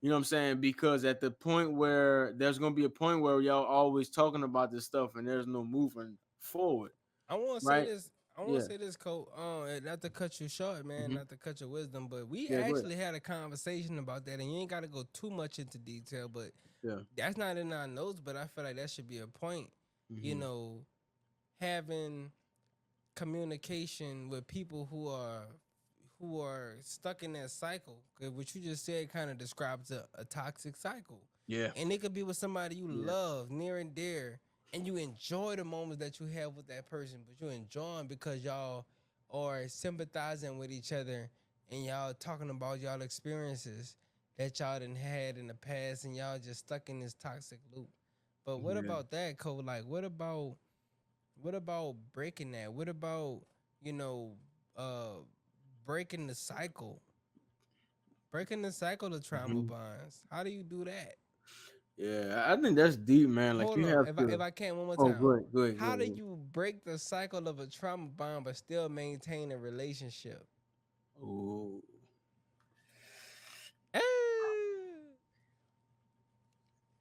You know what I'm saying? Because at the point where there's gonna be a point where y'all always talking about this stuff and there's no moving forward, I want to say right? this. I want to Yeah. say this, Cole. And not to cut you short, man. Hmm. Not to cut your wisdom, but we Yeah, go ahead. actually had a conversation about that, and you ain't got to go too much into detail. But Yeah. that's not in our notes. But I feel like that should be a point. You Hmm. know, having communication with people who are stuck in that cycle. 'Cause what you just said kind of describes a toxic cycle. Yeah. And it could be with somebody you Yeah. love near and dear, and you enjoy the moments that you have with that person, but you enjoy them because y'all are sympathizing with each other and y'all talking about y'all experiences that y'all done had in the past, and y'all just stuck in this toxic loop. But what Yeah. about that, Cole? Like, what about breaking that? What about, you know, uh breaking the cycle? Breaking the cycle of trauma Hmm. bonds. How do you do that? Yeah. I think that's deep, man. Like Hold you on. have If to. I can one more Oh, time. go ahead. Go ahead. Go How do ahead. you break the cycle of a trauma bond but still maintain a relationship? Oh, Eh,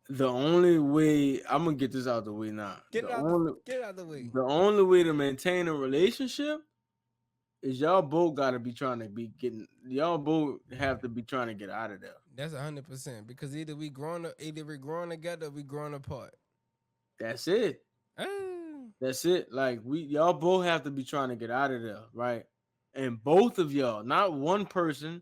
the only way I'm gonna get this out the way now. get it out the way. The only way to maintain a relationship is y'all both gotta be trying to be getting. Y'all both have to be trying to get out of there. That's 100% because either we growing together or we growing apart. That's it. Eh, That's it. Like y'all both have to be trying to get out of there, right? And both of y'all, not one person.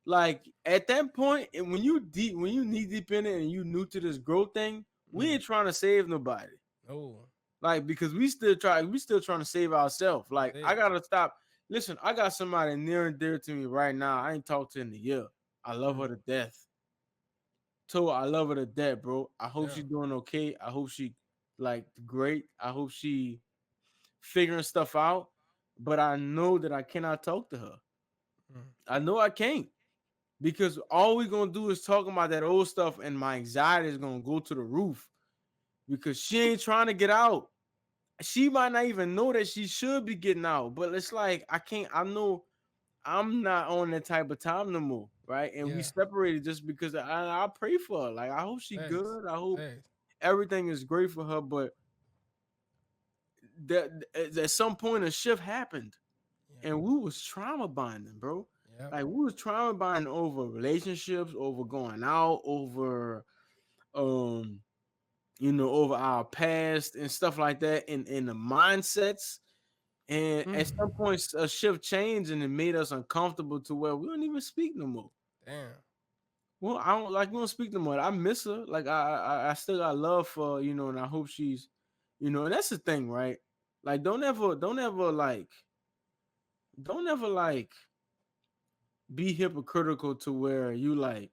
Like at that point, and when you knee deep in it and you new to this growth thing, we mm, ain't trying to save nobody. oh, Like because we still trying to save ourselves. that's Like I it. gotta stop. Listen, I got somebody near and dear to me right now. I ain't talked to in a year. I love her Mm, to death. So I love her to death, bro. I hope yeah. she's doing okay. I hope she like great. I hope she figuring stuff out. But I know that I cannot talk to her. Mm, I know I can't because all we gonna do is talk about that old stuff, and my anxiety is gonna go to the roof because she ain't trying to get out. She might not even know that she should be getting out, but it's like I can't. I know I'm not on that type of time no more, right? And we yeah. separated just because I pray for her. Like I hope she Thanks. good. I hope Thanks. everything is great for her. But that at some point a shift happened, Yeah. and we was trauma bonding, bro. Yep. Like we was trauma bonding over relationships, over going out, over um over our past and stuff like that, and in the mindsets. And Mm, at some point, a shift changed, and it made us uncomfortable to where we don't even speak no more. damn. Well, I don't like we don't speak no more. I miss her. Like I still got love for her, and I hope she's, and that's the thing, right? Like don't ever like be hypocritical to where you like,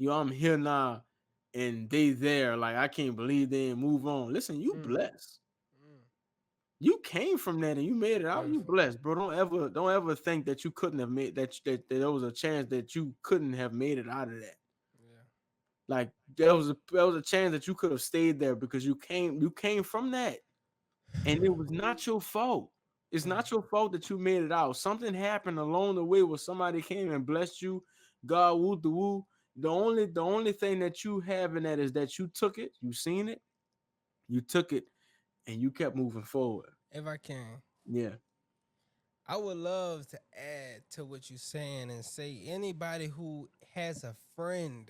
I'm here now and they there. Like I can't believe they didn't move on. Listen, you Mm, blessed. mm, You came from that and you made it out. You beautiful. blessed, bro. Don't ever think that you couldn't have made that there was a chance that you couldn't have made it out of that. Yeah. Like there was a chance that you could have stayed there because you came from that, and it was not your fault. It's not your fault that you made it out. Something happened along the way where somebody came and blessed you. God woo the woo. The only thing that you have in that is that you took it, you seen it, you took it, and you kept moving forward. If I can, Yeah. I would love to add to what you're saying and say anybody who has a friend.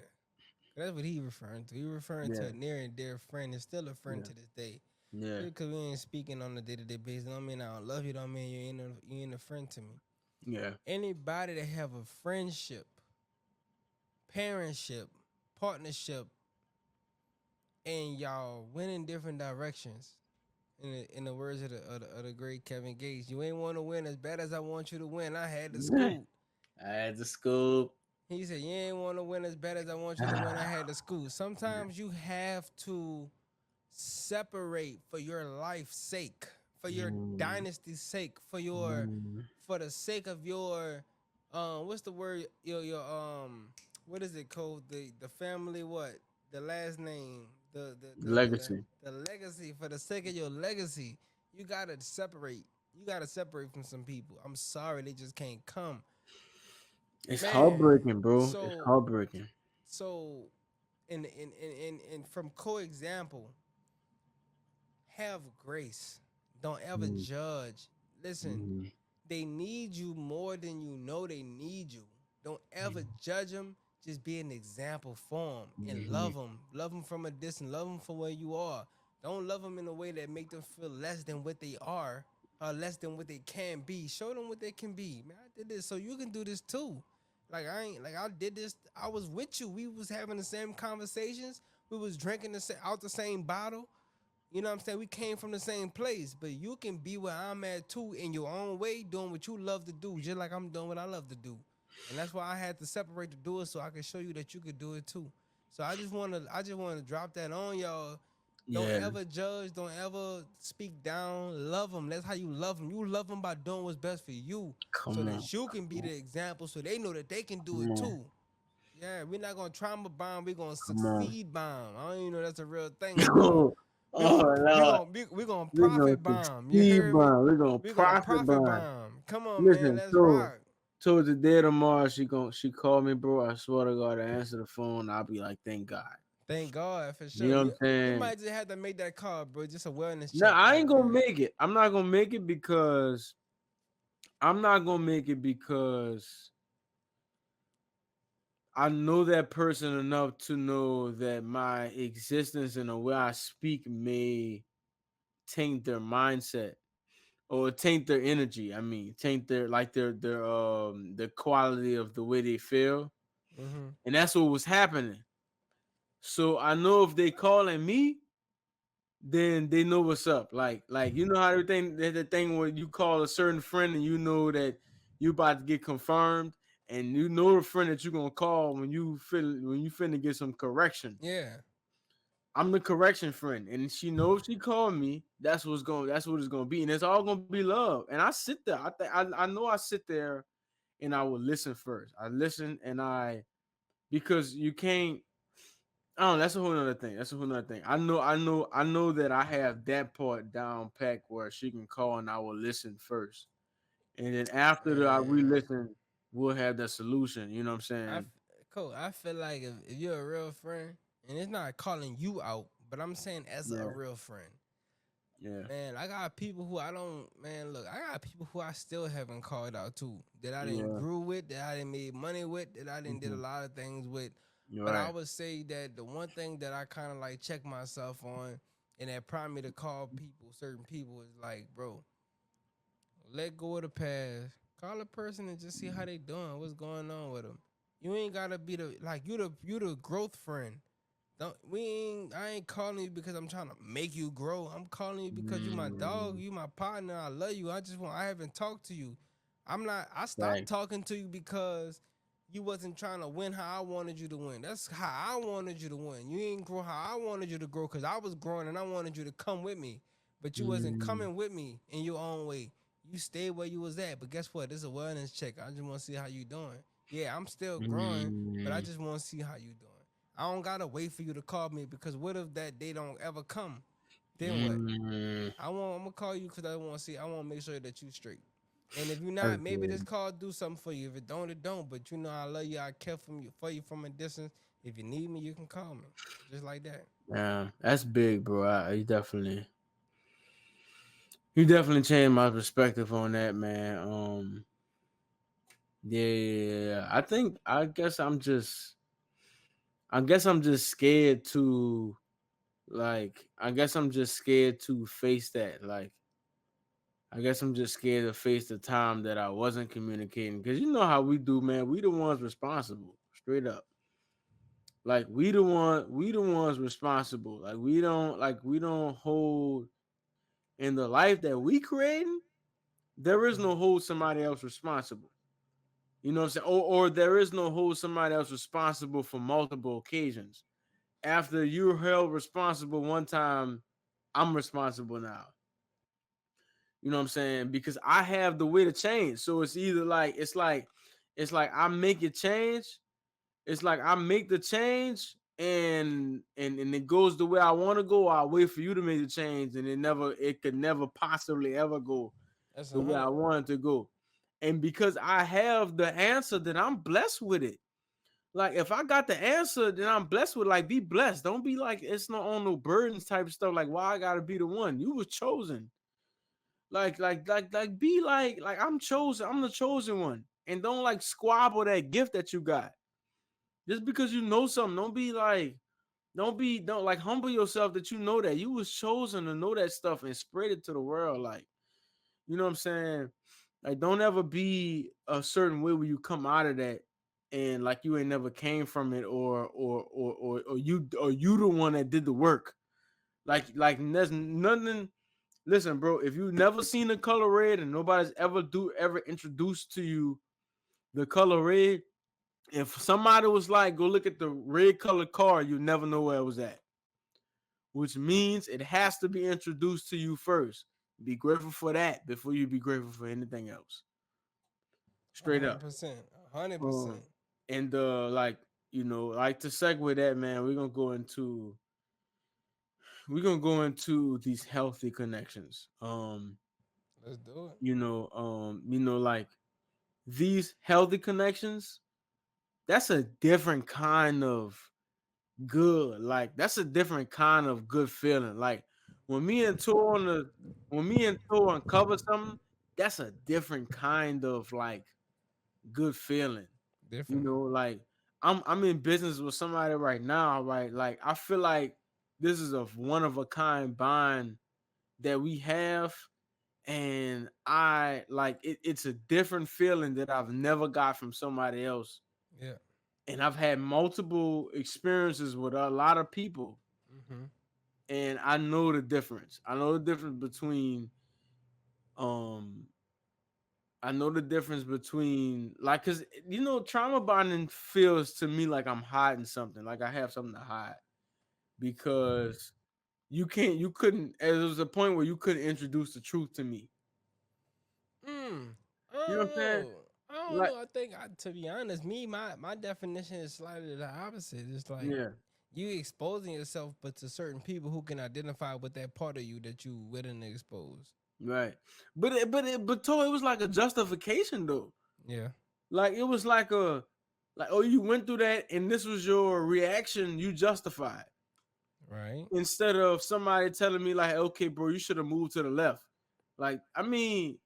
That's what he referring to. He referring to Yeah. a near and dear friend. Is still a friend Yeah. to this day. Yeah. Just because we ain't speaking on a day-to-day basis, don't mean I don't love you. Don't mean you ain't a friend to me. Yeah. Anybody that have a friendship, parentship, partnership, and y'all went in different directions. In the words of the great Kevin Gates, you ain't want to win as bad as I want you to win. I had to scoot. I had to scoop. He said, you ain't want to win as bad as I want you to win. I had to scoot. Sometimes you have to separate for your life's sake, for your Mm, dynasty's sake, mm. for the sake of your what's the word, your what is it called, the family, what, the last name, Legacy. the legacy, for the sake of your legacy. You gotta separate. You gotta separate from some people. I'm sorry, they just can't come, It's man. heartbreaking, bro. It's so heartbreaking. so in from co-example, have grace. Don't ever Mm, judge. Listen, mm, they need you more than you know they need you. Don't ever mm, judge them. Just be an example for them and mhm. love them. Love them from a distance. Love them for where you are. Don't love them in a way that make them feel less than what they are or less than what they can be. Show them what they can be. Man, I did this so you can do this too. I did this. I was with you. We was having the same conversations. We was drinking out the same bottle. You know what I'm saying? We came from the same place, but you can be where I'm at too in your own way, doing what you love to do, just like I'm doing what I love to do. And that's why I had to separate to do it so I could show you that you could do it too. So I just wanna drop that on y'all. Don't Yeah. ever judge, don't ever speak down. Love them. That's how you love them. You love them by doing what's best for you so Come on. that you can be the example so they know that they can do Come it on. too. Yeah, we're not gonna trauma bomb, we're gonna Come on. succeed bomb. I don't even know that's a real thing. Oh, We gonna we Lord. gonna we gonna We're gonna profit bomb. You succeed heard me? bond. We're gonna We gonna profit profit bond. bomb. Come on, man. Listen, Let's so rock. towards the day tomorrow, she called me, bro. I swear to God, I answer the phone. I'll be like, thank God. Thank God for You sure. know what You I'm you saying? might just have to make that call, bro. Just a wellness No, check. I Like, ain't gonna make it. I'm not gonna make it because I'm not gonna make it because I know that person enough to know that my existence and the way I speak may taint their mindset or taint their energy. I mean, taint their quality of the way they feel. mm-hmm. And that's what was happening. So I know if they calling me, then they know what's up. Like you know how everything the thing where you call a certain friend and you know that you about to get confirmed, and you know the friend that you're gonna call when you finna get some correction. Yeah. I'm the correction friend, and she knows she called me. That's what it's gonna be, and it's all gonna be love. And I sit there. I know I sit there, and I will listen first. I listen, and because you can't. Oh, that's a whole nother thing. That's a whole nother thing. I know that I have that part down packed where she can call and I will listen first. And then after I Man. re-listen, we'll have the solution. You know what I'm I saying? Cool. I feel like if you're a real friend, and it's not calling you out, but I'm saying as a Yeah. real friend. Yeah. Man, I got people who I don't. Man, look, I got people who I still haven't called out to, that I didn't Yeah. grew with, that I didn't made money with, that I didn't did a Hmm. lot of things with. You're But I right. would say that the one thing that I kind of like check myself on, and that prompted me to call people, certain people, is like, bro, let go of the past. Call a person and just see how they doing, what's going on with them. You ain't gotta be the like you the growth friend. Don't we ain't I ain't calling you because I'm trying to make you grow. I'm calling you because you my dog, Mm, you my partner. I love you. I haven't talked to you. I stopped right. talking to you because you wasn't trying to win how I wanted you to win. That's how I wanted you to win. You ain't grow how I wanted you to grow because I was growing and I wanted you to come with me. But you wasn't Mm, coming with me in your own way. You stayed where you was at. But guess what? This is a wellness check. I just want to see how you doing. Yeah, I'm still growing, but I mm, just want to see how you doing. I don't gotta wait for you to call me because what if that day don't ever come? Then what? I'm gonna call you because I want to make sure that you straight. And if you're That's not, maybe this good. call do something for you. If it don't, it don't. But you know I love you. I care for you from a distance. If you need me, you can call me. Just like that. Yeah, that's big, bro. You definitely changed my perspective on that, man. Yeah. I guess I'm just scared to I guess I'm just scared to face that. Like, I guess I'm just scared to face the time that I wasn't communicating. Cause you know how we do, man. We the ones responsible, straight up. Like we the ones responsible. We don't hold in the life that we creating. There is no hold somebody else responsible. You know what I'm saying? Or there is no hold somebody else responsible for multiple occasions. After you're held responsible one time, I'm responsible now. You know what I'm saying? Because I have the way to change. So it's either like it's like I make it change. It's like I make the change and it goes the way I want to go. I wait for you to make the change and it could never possibly ever go That's the a way I hundred. want it to go. And because I have the answer, then I'm blessed with it. Like if I got the answer, then I'm blessed with like be blessed. Don't be like it's not on no burdens type of stuff. Like why I gotta be the one? You was chosen. Be like I'm chosen. I'm the chosen one. And don't like squabble that gift that you got. Just because you know something, don't like humble yourself that you know that you was chosen to know that stuff and spread it to the world. Like, you know what I'm saying? Like, don't ever be a certain way when you come out of that and like you ain't never came from it or you the one that did the work. Like there's nothing. Listen, bro, if you never seen the color red and nobody's ever introduced to you the color red, if somebody was like, go look at the red colored car, you never know where it was at. Which means it has to be introduced to you first. Be grateful for that before you be grateful for anything else. Straight up. 100%. 100%. Um, and like, like to segue that, man, we're gonna go into these healthy connections. Let's do it. Like these healthy connections, that's a different kind of good. Like that's a different kind of good feeling. Like when me and Tor on the when me and Tor uncover something, that's a different kind of like good feeling. Different. Like I'm in business with somebody right now, right? Like I feel like this is a one of a kind bond that we have, and I like it's a different feeling that I've never got from somebody else. Yeah. And I've had multiple experiences with a lot of people, Mm-hmm. and I know the difference. Um I know the difference between like cuz trauma bonding feels to me like I'm hiding something, like I have something to hide because you couldn't there was a point where you couldn't introduce the truth to me. Mm. I You know don't what I'm saying? know. I don't Like know. I think, to be honest, my definition is slightly the opposite. It's like yeah, you exposing yourself, but to certain people who can identify with that part of you that you willing to expose. right. But Toy, it was like a justification though. Yeah. Like it was like oh you went through that and this was your reaction, you justified. Right. Instead of somebody telling me like, okay, bro, you should have moved to the left. Like, I mean,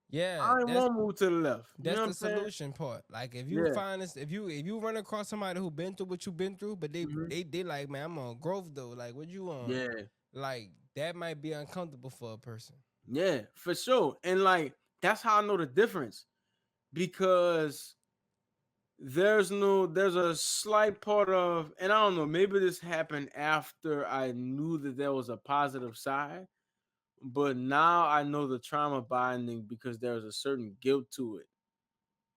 Yeah. I didn't want to move to the left. You know That's what the I'm saying? solution part. Like if you Yeah. find this, if you run across somebody who been through what you've been through, but they Hmm. they they like, man, I'm on growth though. Like what you on? Yeah. Like that might be uncomfortable for a person. Yeah, for sure. And like that's how I know the difference because there's a slight part of, and I don't know, maybe this happened after I knew that there was a positive side, but now I know the trauma binding because there's a certain guilt to it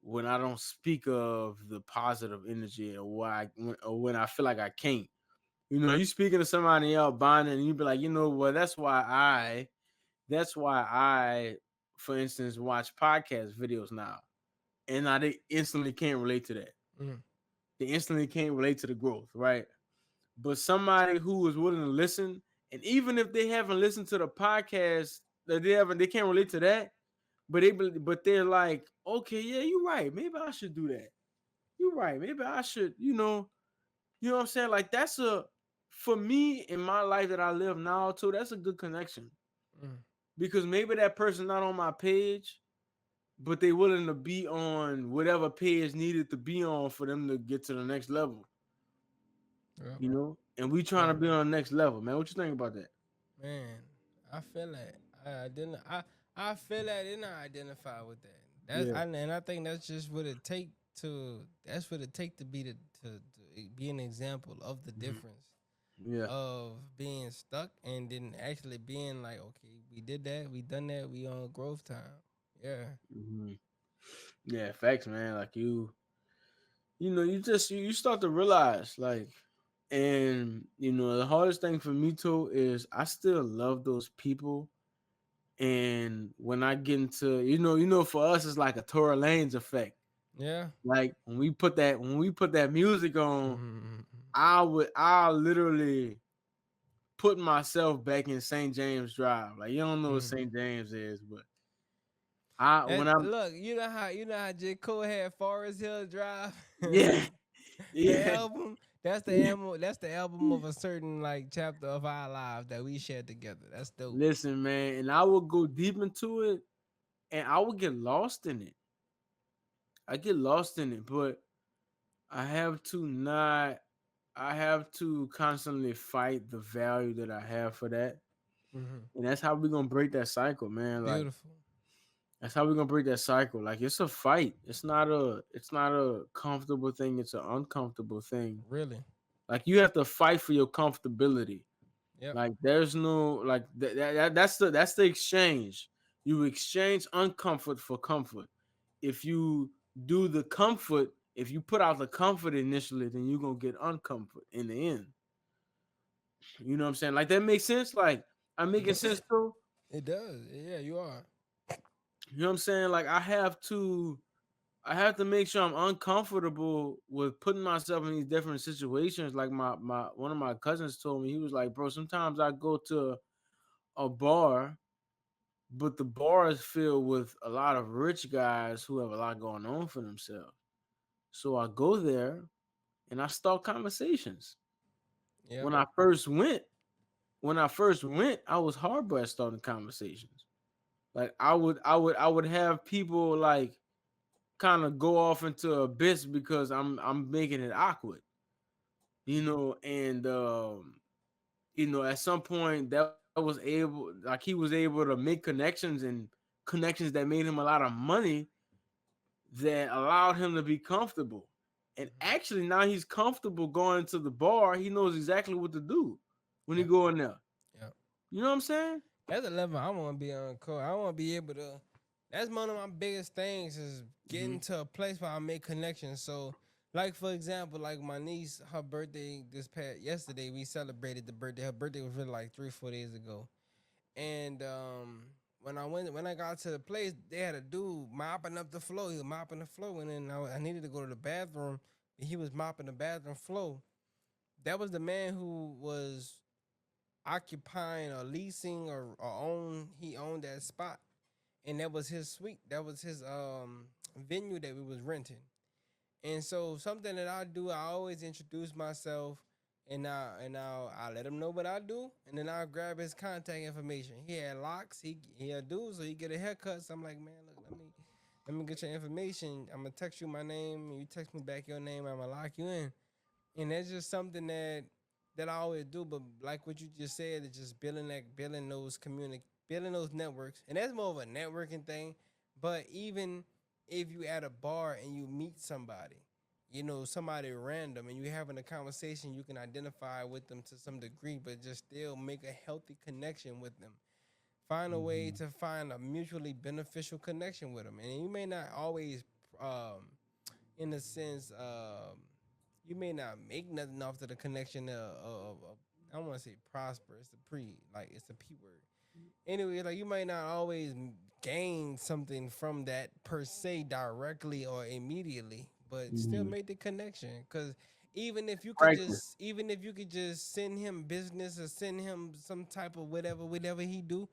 when I don't speak of the positive energy or when I feel like I can't. You speaking to somebody else bonding, and you be like, well, that's why I, for instance, watch podcast videos now, and they instantly can't relate to that. Mm. They instantly can't relate to the growth, right? But somebody who is willing to listen And even if they haven't listened to the podcast, they can't relate to that. But they're like, okay, yeah, you're right. Maybe I should do that. You're right. Maybe I should, you know what I'm saying? Like that's for me in my life that I live now too, that's a good connection. Mm. Because maybe that person not on my page, but they willing to be on whatever page needed to be on for them to get to the next level. Yep. And we trying Yeah. to be on the next level, man. What you think about that? Man, I feel that. I didn't. I feel that and I identify with that. Yeah. And I think that's just what it take to. That's what it take to be to be an example of the Mhm. difference Yeah. of being stuck and then actually being like, okay, we did that, we done that, we on growth time. Yeah. hmm Yeah, facts, man. Like you start to realize, like, and the hardest thing for me too is I still love those people. And when I get into, for us, it's like a Tory Lanez effect. Yeah. Like when we put that music on, Mm-hmm. I literally put myself back in St. James Drive. Like you don't know what Mm-hmm. St. James is, but I And when I'm look, you know how J. Cole had Forest Hill Drive. yeah, The yeah, album, that's the yeah. album. That's the album of a certain like chapter of our lives that we shared together. That's dope. Listen, man, and I would go deep into it, and I would get lost in it. I get lost in it, but I have to not. I have to constantly fight the value that I have for that, Mm-hmm. and that's how we're gonna break that cycle, man. Like Beautiful. that's how we're gonna break that cycle. Like it's a fight. It's not a comfortable thing. It's an uncomfortable thing. Really. Like you have to fight for your comfortability. Yep. Like there's no like that's the exchange. You exchange uncomfort for comfort. If you do the comfort, if you put out the comfort initially, then you're gonna get uncomfort in the end. You know what I'm saying? Like that makes sense. Like I'm making sense too. It does. Yeah, you are. You know what I'm saying? Like I have to make sure I'm uncomfortable with putting myself in these different situations. Like my one of my cousins told me, he was like, bro, sometimes I go to a bar, but the bar is filled with a lot of rich guys who have a lot going on for themselves. So I go there and I start conversations. Yep. When I first went, I was horrible at starting conversations. Like I would have people like kind of go off into abyss because I'm making it awkward, and at some point he was able to make connections that made him a lot of money that allowed him to be comfortable. And Mm-hmm. actually now he's comfortable going to the bar. He knows exactly what to do when he Yep. go in there. Yep. You know what I'm saying? That's a level I want to be on. Code. I want to be able to. That's one of my biggest things is Mm-hmm. getting to a place where I make connections. So, like for example, like my niece, her birthday this past yesterday, we celebrated the birthday. Her birthday was really like 3 4 days ago. And when I got to the place, they had a dude mopping up the floor. He was mopping the floor, and then I needed to go to the bathroom. And he was mopping the bathroom floor. That was the man who was occupying or leasing or own. He owned that spot, and that was his suite. That was his venue that we was renting. And so something that I do, I always introduce myself, and I let him know what I do, and then I'll grab his contact information. He had locks. He a dude, so he get a haircut. So I'm like, man, look, let me get your information. I'm gonna text you my name, and you text me back your name. I'm gonna lock you in, and that's just something that I always do. But like what you just said, it's just building those networks, and that's more of a networking thing. But even if you at a bar and you meet somebody, somebody random, and you having a conversation, you can identify with them to some degree, but just still make a healthy connection with them. Find a way Mm-hmm. to find a mutually beneficial connection with them, and you may not always, in a sense, you may not make nothing off of the connection of I don't want to say prosper. It's it's a p word. Anyway, like you might not always gain something from that per se directly or immediately, but still Mm-hmm. make the connection because Practice. Even if you could just send him business or send him some type of whatever he do,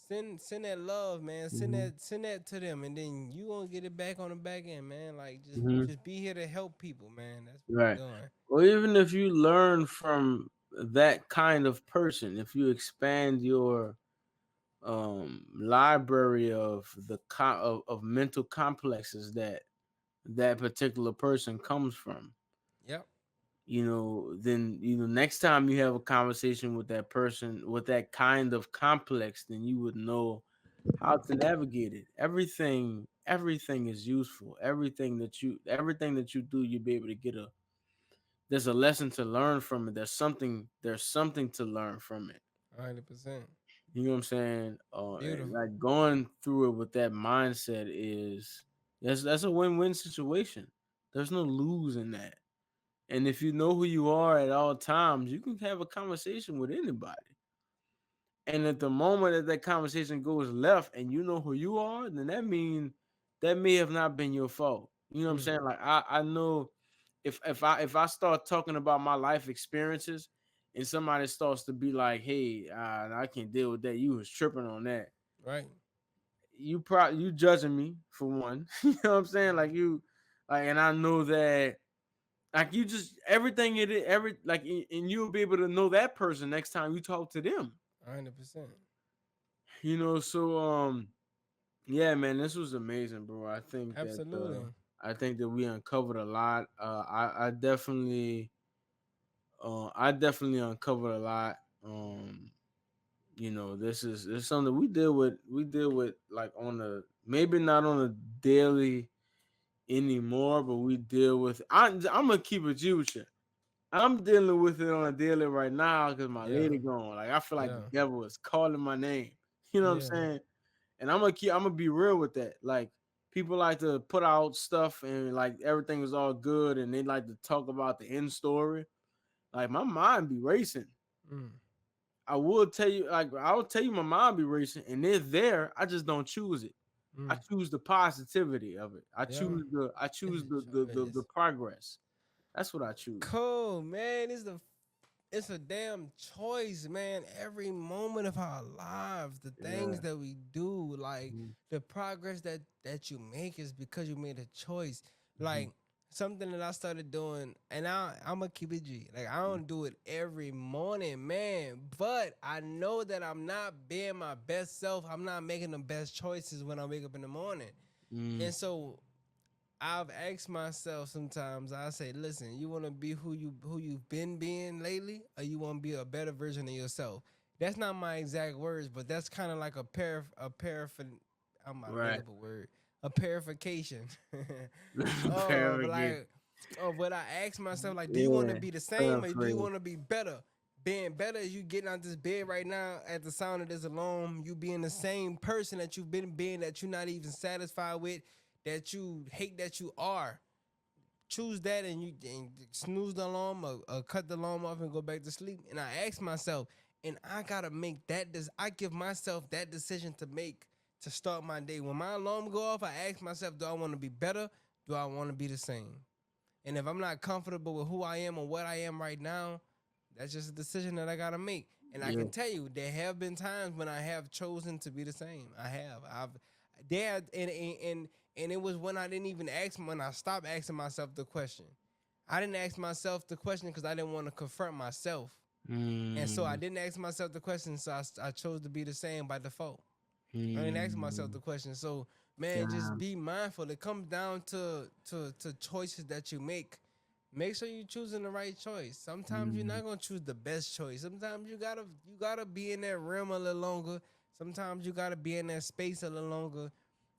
send that love, man. Mm-hmm. Send that to them, and then you gonna get it back on the back end, man. Like Mm-hmm. just be here to help people, man. That's what we Right. doing. Or even if you learn from that kind of person, if you expand your library of of mental complexes that that particular person comes from, Yep. then next time you have a conversation with that person with that kind of complex, then you would know how to navigate it. Everything is useful. Everything that you do, you'll be able to get a there's a lesson to learn from it. There's something to learn from it. 100%. You know what I'm saying? And Beautiful. like going through it with that mindset is that's a win-win situation. There's no lose in that. And if you know who you are at all times, you can have a conversation with anybody. And at the moment that that conversation goes left and you know who you are, then that means that may have not been your fault. You know what I'm Mm, saying? Like I know if I start talking about my life experiences and somebody starts to be like, "Hey, I can't deal with that. You was tripping on that." right. You judging me for one. You know what I'm saying? Like and I know that like you just everything it is and you'll be able to know that person next time you talk to them. 100%. So yeah, man, this was amazing, bro. Absolutely. I think that we uncovered a lot. I definitely uncovered a lot. This is something we deal with like on a maybe not on a daily anymore, but we deal with. I'm gonna keep it G with you. I'm dealing with it on a daily right now because my Yeah. lady gone. Like I feel like the Yeah. devil is calling my name. You know what I'm Yeah. saying? And I'm gonna be real with that. Like people like to put out stuff and like everything is all good and they like to talk about the end story. Like my mind be racing. Mm, I will tell you, like I will tell you my mind be racing and they're there. I just don't choose it. I mm. choose the positivity of it. Yeah. I It's choose a the choice. progress. That's what I choose. Cool, man. It's a damn choice, man. Every moment of our lives, the things Yeah. that we do, like Mhm. the progress that you make is because you made a choice. Mhm. Like something that I started doing, and I'm a keep it G. Like I don't do it every morning, man. But I know that I'm not being my best self. I'm not making the best choices when I wake up in the morning. Mhm. And so I've asked myself sometimes. I say, listen, you want to be who you've been being lately, or you want to be a better version of yourself. That's not my exact words, but that's kind of like I'm about to make Right. up a word, a purification. Oh, but Paragate. like, oh, but I ask myself, like, do you want to Yeah. be the same, or do you Paraphrase. want to be better? Being better is you getting out this bed right now at the sound of this alarm, you being the same person that you've been being that you're not even satisfied with, that you hate that you are. Choose that and snooze the alarm or cut the alarm off and go back to sleep. And I ask myself, and I gotta make that. I give myself that decision to make to start my day. When my alarm go off, I ask myself, do I want to be better? Do I want to be the same? And if I'm not comfortable with who I am or what I am right now, that's just a decision that I gotta make. And I Yeah. can tell you, there have been times when I have chosen to be the same. I have. I've there and it was when I didn't even ask when I stopped asking myself the question. I didn't ask myself the question because I didn't want to confront myself. And so I Mm. didn't ask myself the question, so I chose to be the same by default. I didn't ask myself Mm. the question. So man, just Damn. be mindful. It comes down to choices that you make. Make sure you're choosing the right choice. Sometimes you're Mm. not gonna choose the best choice. Sometimes you gotta be in that realm a little longer. Sometimes you gotta be in that space a little longer,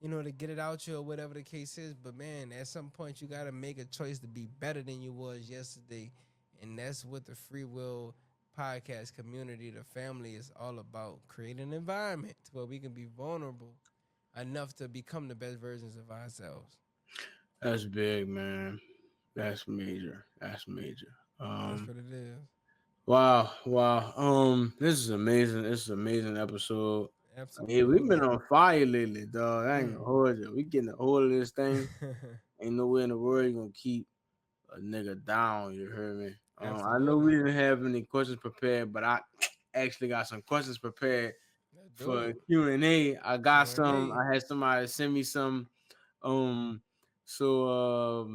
to get it out you or whatever the case is. But man, at some point you gotta make a choice to be better than you was yesterday. And that's what the Free Will podcast community, the family is all about. Create an environment where we can be vulnerable enough to become the best versions of ourselves. That's big, man. That's major. That's major. That's what it is. Wow, wow. This is amazing. This is an amazing episode. Yeah, we've been Absolutely. on fire lately, dog. I ain't Mm. gonna hold you. We getting a hold of this thing. Ain't nowhere in the world you gonna keep. a nigga down. You heard me? I know we Absolutely. didn't have any questions prepared, but I actually got some questions prepared Let's do for it. Q&A. I got some. Q&A. I had somebody send me some. Um, so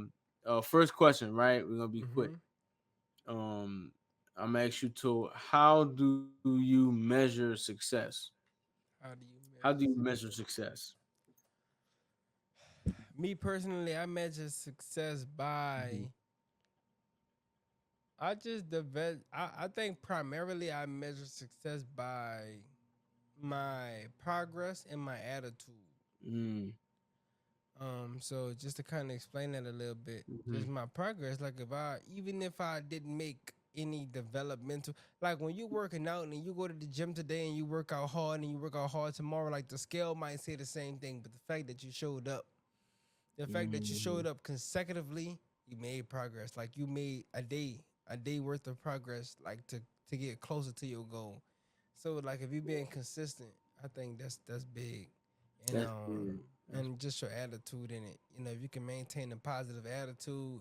first question, right? We're gonna be quick. Mm-hmm. Um, I'm gonna ask you to how do you measure success? How do you How do you measure measure success? success? Me personally, I measure success Mm-hmm. by I just develop. I think primarily I measure success by my progress and my attitude. Mm, So just to kind of explain that a little bit, mm-hmm. just my progress. Like if I, even if I didn't make any developmental, like when you working out and you go to the gym today and you work out hard and you work out hard tomorrow, like the scale might say the same thing, but the fact that you showed up, the fact that you Mm-hmm. showed up consecutively, you made progress. Like you made a day worth of progress, like to get closer to your goal. So like if you being consistent, I think that's big, and That's um big. That's and just your attitude in it. You know, if you can maintain a positive attitude,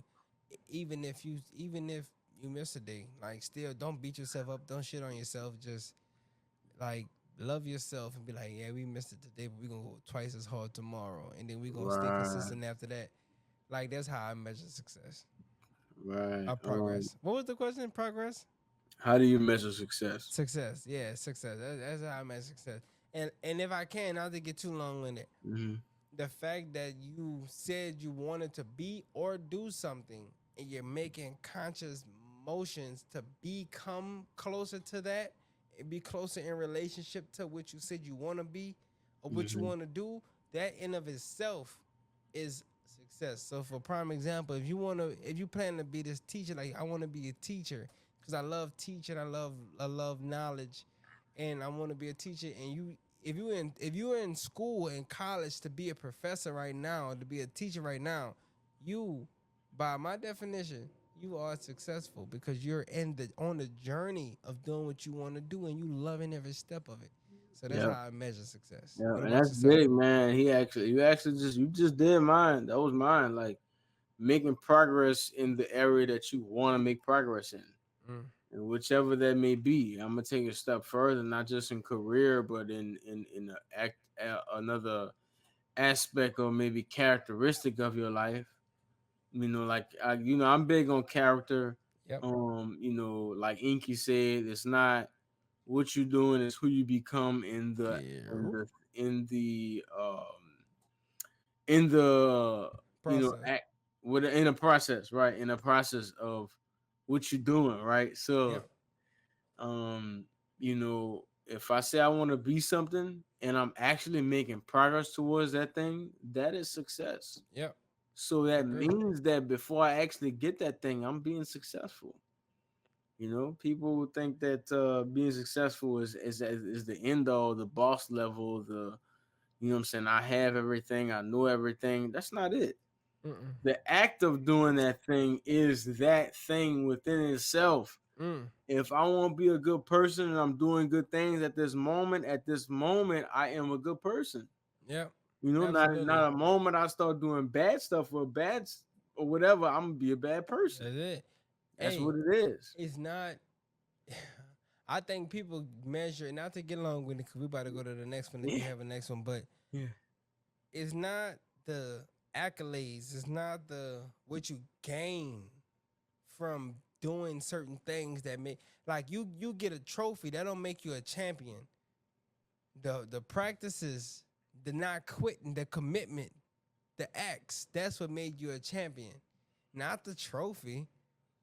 even if you miss a day, like still don't beat yourself up, don't shit on yourself. Just like love yourself and be like, yeah, we missed it today, but we gonna go twice as hard tomorrow, and then we gonna stay right, consistent after that. Like that's how I measure success. right. Progress. What was the question? Progress. How do you measure success? Success. Yeah, success. That's how I measure success. And if I can, not to get too long winded, Mm-hmm. the fact that you said you wanted to be or do something and you're making conscious motions to become closer to that and be closer in relationship to what you said you want to be or what you Mm-hmm. want to do, that in of itself is success. So for prime example, if you plan to be this teacher, like I want to be a teacher because I love teaching, I love knowledge, and I want to be a teacher. And if you're in school in college to be a professor right now, to be a teacher right now, you, by my definition, you are successful because you're in the on the journey of doing what you want to do and you loving every step of it. So that's Yeah, how I measure success. yeah, What and about that's yourself? big, man. You just did mine. That was mine. Like making progress in the area that you want to make progress in, Mm, and whichever that may be. I'm gonna take a step further, not just in career, but in another aspect or maybe characteristic of your life. Like I'm big on character. yep. Like Inky said, it's not what you're doing, it's who you become in Yeah. the in the in the Process. act with in a process, right? In a process of what you're doing, right? So Yep. um, if I say I want to be something and I'm actually making progress towards that thing, that is success. Yep. So I that agree. means that before I actually get that thing, I'm being successful. People would think that being successful is the end all, the boss level, what I'm saying, I have everything, I know everything. That's not it. Mm-mm. The act of doing that thing is that thing within itself. Mm. If I want to be a good person and I'm doing good things at this moment, I am a good person. Yep. Not Absolutely. a moment I start doing bad stuff or whatever, I'm gonna be a bad person. That's it. That's Hey, what it is. it's not. I think people measure, not to get along with it, because we about to go to the next one if you Yeah. have a next one, but Yeah. it's not the accolades, it's not the what you gain from doing certain things that make like you get a trophy that don't make you a champion. The practices, the not quitting, the commitment, the acts, that's what made you a champion, not the trophy.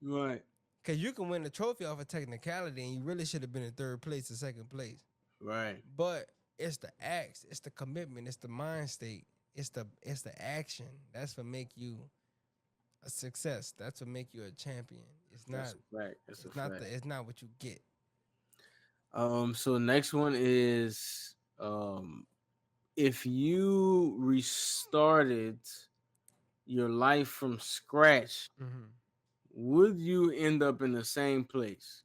Right. Cause you can win the trophy off a technicality, and you really should have been in third place or second place. Right. But it's the acts, it's the commitment, it's the mind state, it's the action. That's what make you a success. That's what make you a champion. It's not That's a fact. That's a it's not fact. the it's not what you get. So next one is if you restarted your life from scratch, Mm-hmm. would you end up in the same place?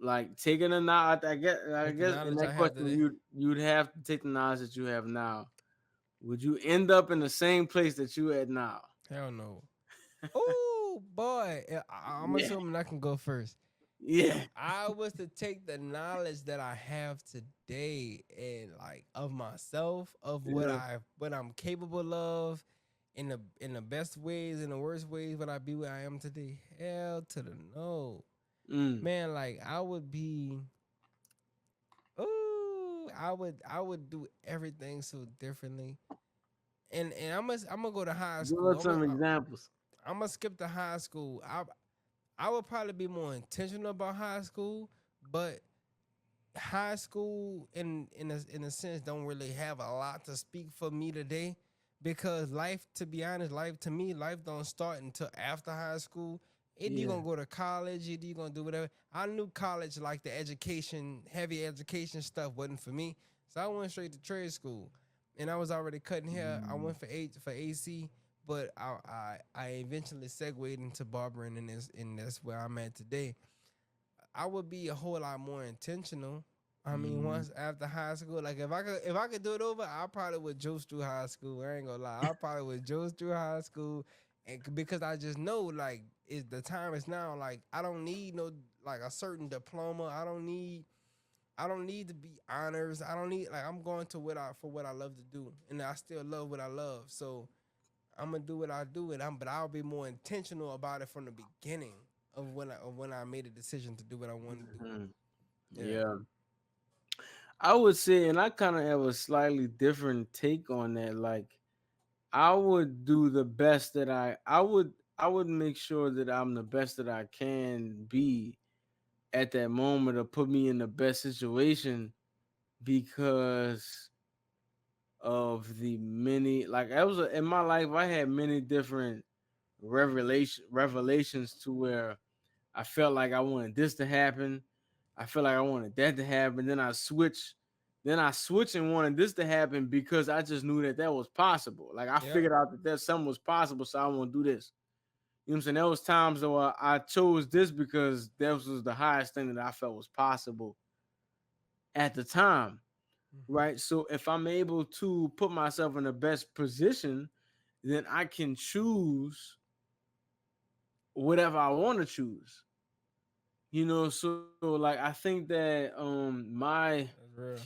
Like taking a knowledge, I With the guess in knowledge I that have question today, you'd have to take the knowledge that you have now. Would you end up in the same place that you at now? hell no. Ooh, boy, I'm Yeah, assuming I can go first. If yeah, I was to take the knowledge that I have today and like of myself, of yeah. what I'm capable of, in the best ways, in the worst ways, would I be where I am today? Hell to the no, Mm. man. Like I would be. Ooh, I would do everything so differently. And I'm gonna go to high Give school. us some examples. I'm gonna skip to high school. I would probably be more intentional about high school, but high school in a sense don't really have a lot to speak for me today, because life, to be honest, life to me, life don't start until after high school. Either you Yeah. gonna go to college, either you gonna do whatever. I knew college, like the education, heavy education stuff, wasn't for me, so I went straight to trade school, and I was already cutting hair. I Mm. went for AC, but I eventually segued into barbering, and that's where I'm at today. I would be a whole lot more intentional. I mean, Mm. once after high school, like if I could do it over, I probably would juice through high school. I ain't gonna lie, I probably would juice through high school, and because I just know like the time is now. Like I don't need no like a certain diploma. I don't need to be honors. I don't need like I'm going to what I love to do, and I still love what I love. So I'm gonna do what I do, but I'll be more intentional about it from the beginning of when I made a decision to do what I want to do. Mhm. Yeah. Yeah. I would say, and I kind of have a slightly different take on that. Like, I would do the best that I would make sure that I'm the best that I can be at that moment to put me in the best situation because of the many like I was in my life I had many different revelations to where I felt like I wanted this to happen. I felt like I wanted that to happen. Then I switched and wanted this to happen because I just knew that that was possible. Like I Yep. figured out that something was possible, so I want to do this. You know what I'm saying? There was times where I chose this because that was the highest thing that I felt was possible at the time, Mm-hmm. right? So if I'm able to put myself in the best position, then I can choose whatever I want to choose. So like I think that my That's real.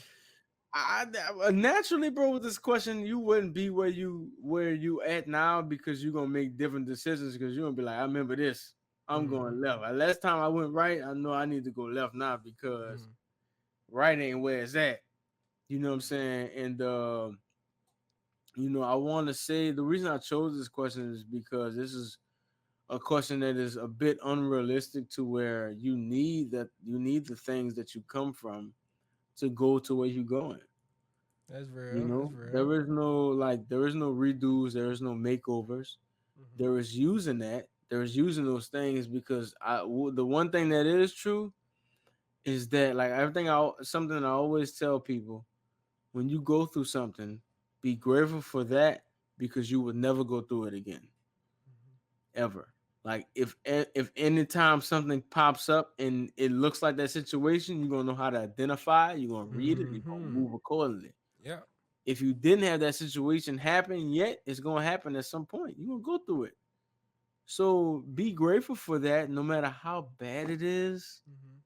naturally, bro, with this question, you wouldn't be where you at now because you're gonna make different decisions because you're gonna be like, I remember this, I'm Mm-hmm. going left. Last time I went right, I know I need to go left now because Mm-hmm. right ain't where it's at. You know what I'm saying? And I want to say the reason I chose this question is because this is a question that is a bit unrealistic to where you need the things that you come from to go to where you're going. That's real. That's real. There is no redos, there is no makeovers. Mm-hmm. There is using those things because the one thing that is true is that like something I always tell people, when you go through something, be grateful for that because you would never go through it again, ever. Like if anytime something pops up and it looks like that situation, you're gonna know how to identify it, you're gonna read it, you're gonna Mm-hmm. move accordingly. Yep. If you didn't have that situation happen yet, it's gonna happen at some point. You're gonna go through it. So be grateful for that, no matter how bad it is. Mm-hmm.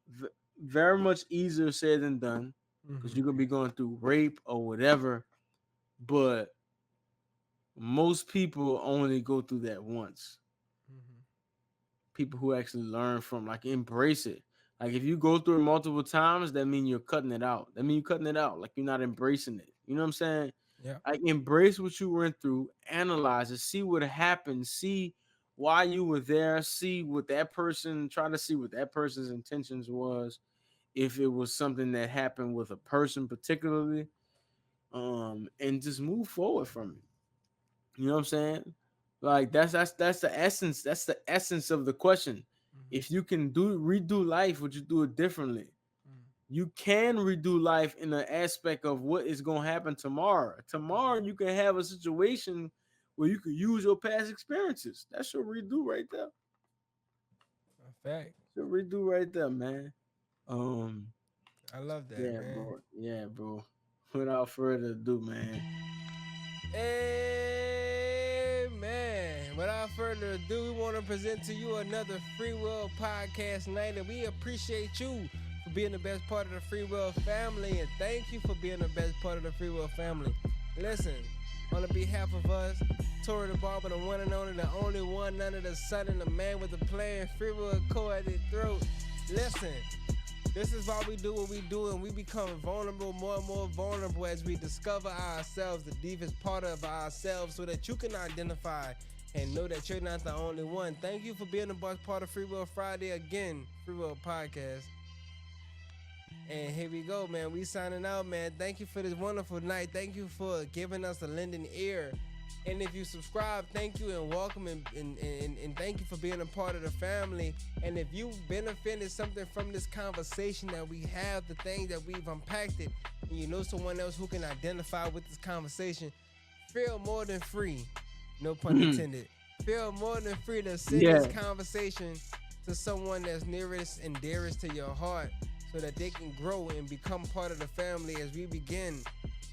V- Very much easier said than done, because Mm-hmm. you're gonna be going through rape or whatever. But most people only go through that once. Mm-hmm. People who actually learn from, like, embrace it. Like if you go through it multiple times, that means you're cutting it out. That means you're cutting it out. Like you're not embracing it. You know what I'm saying? Yep. Like embrace what you went through, analyze it, see what happened, see why you were there, see what that person, try to see what that person's intentions was, if it was something that happened with a person particularly, and just move forward from it. You know what I'm saying? Like that's the essence. That's the essence of the question. Mm-hmm. If you can redo life, would you do it differently? Mm-hmm. You can redo life in the aspect of what is going to happen tomorrow. Tomorrow, you can have a situation where you can use your past experiences. That's your redo right there. A fact. Your redo right there, man. Um, I love that, yeah, man. bro. Yeah, bro. Without further ado, man. Amen. man, without further ado, we want to present to you another Free Will podcast night, and we appreciate you for being the best part of the Free Will family, and thank you for being the best part of the Free Will family. Listen, on behalf of us, Tory the barber, the one and only, the only one, none of the son, and the man with the plan, FreeWillco Ig throat. Listen, this is why we do what we do, and we become vulnerable, more and more vulnerable as we discover ourselves, the deepest part of ourselves, so that you can identify and know that you're not the only one. Thank you for being a part of Free Will Friday again, Free Will Podcast. And here we go, man. We signing out, man. Thank you for this wonderful night. Thank you for giving us a lending ear. And if you subscribe, thank you and welcome, and thank you for being a part of the family. And if you benefited something from this conversation that we have, the things that we've unpacked it, and you know someone else who can identify with this conversation, feel more than free, no pun intended, feel more than free to send this conversation to someone that's nearest and dearest to your heart, so that they can grow and become part of the family as we begin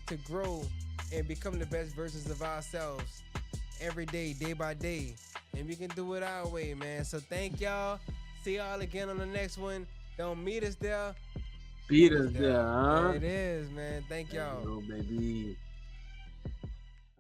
to grow and become the best versions of ourselves every day, day by day. And we can do it our way, man. So thank y'all. See y'all again on the next one. Don't meet us there. Beat us there, huh? There it is, man. Thank y'all. Baby.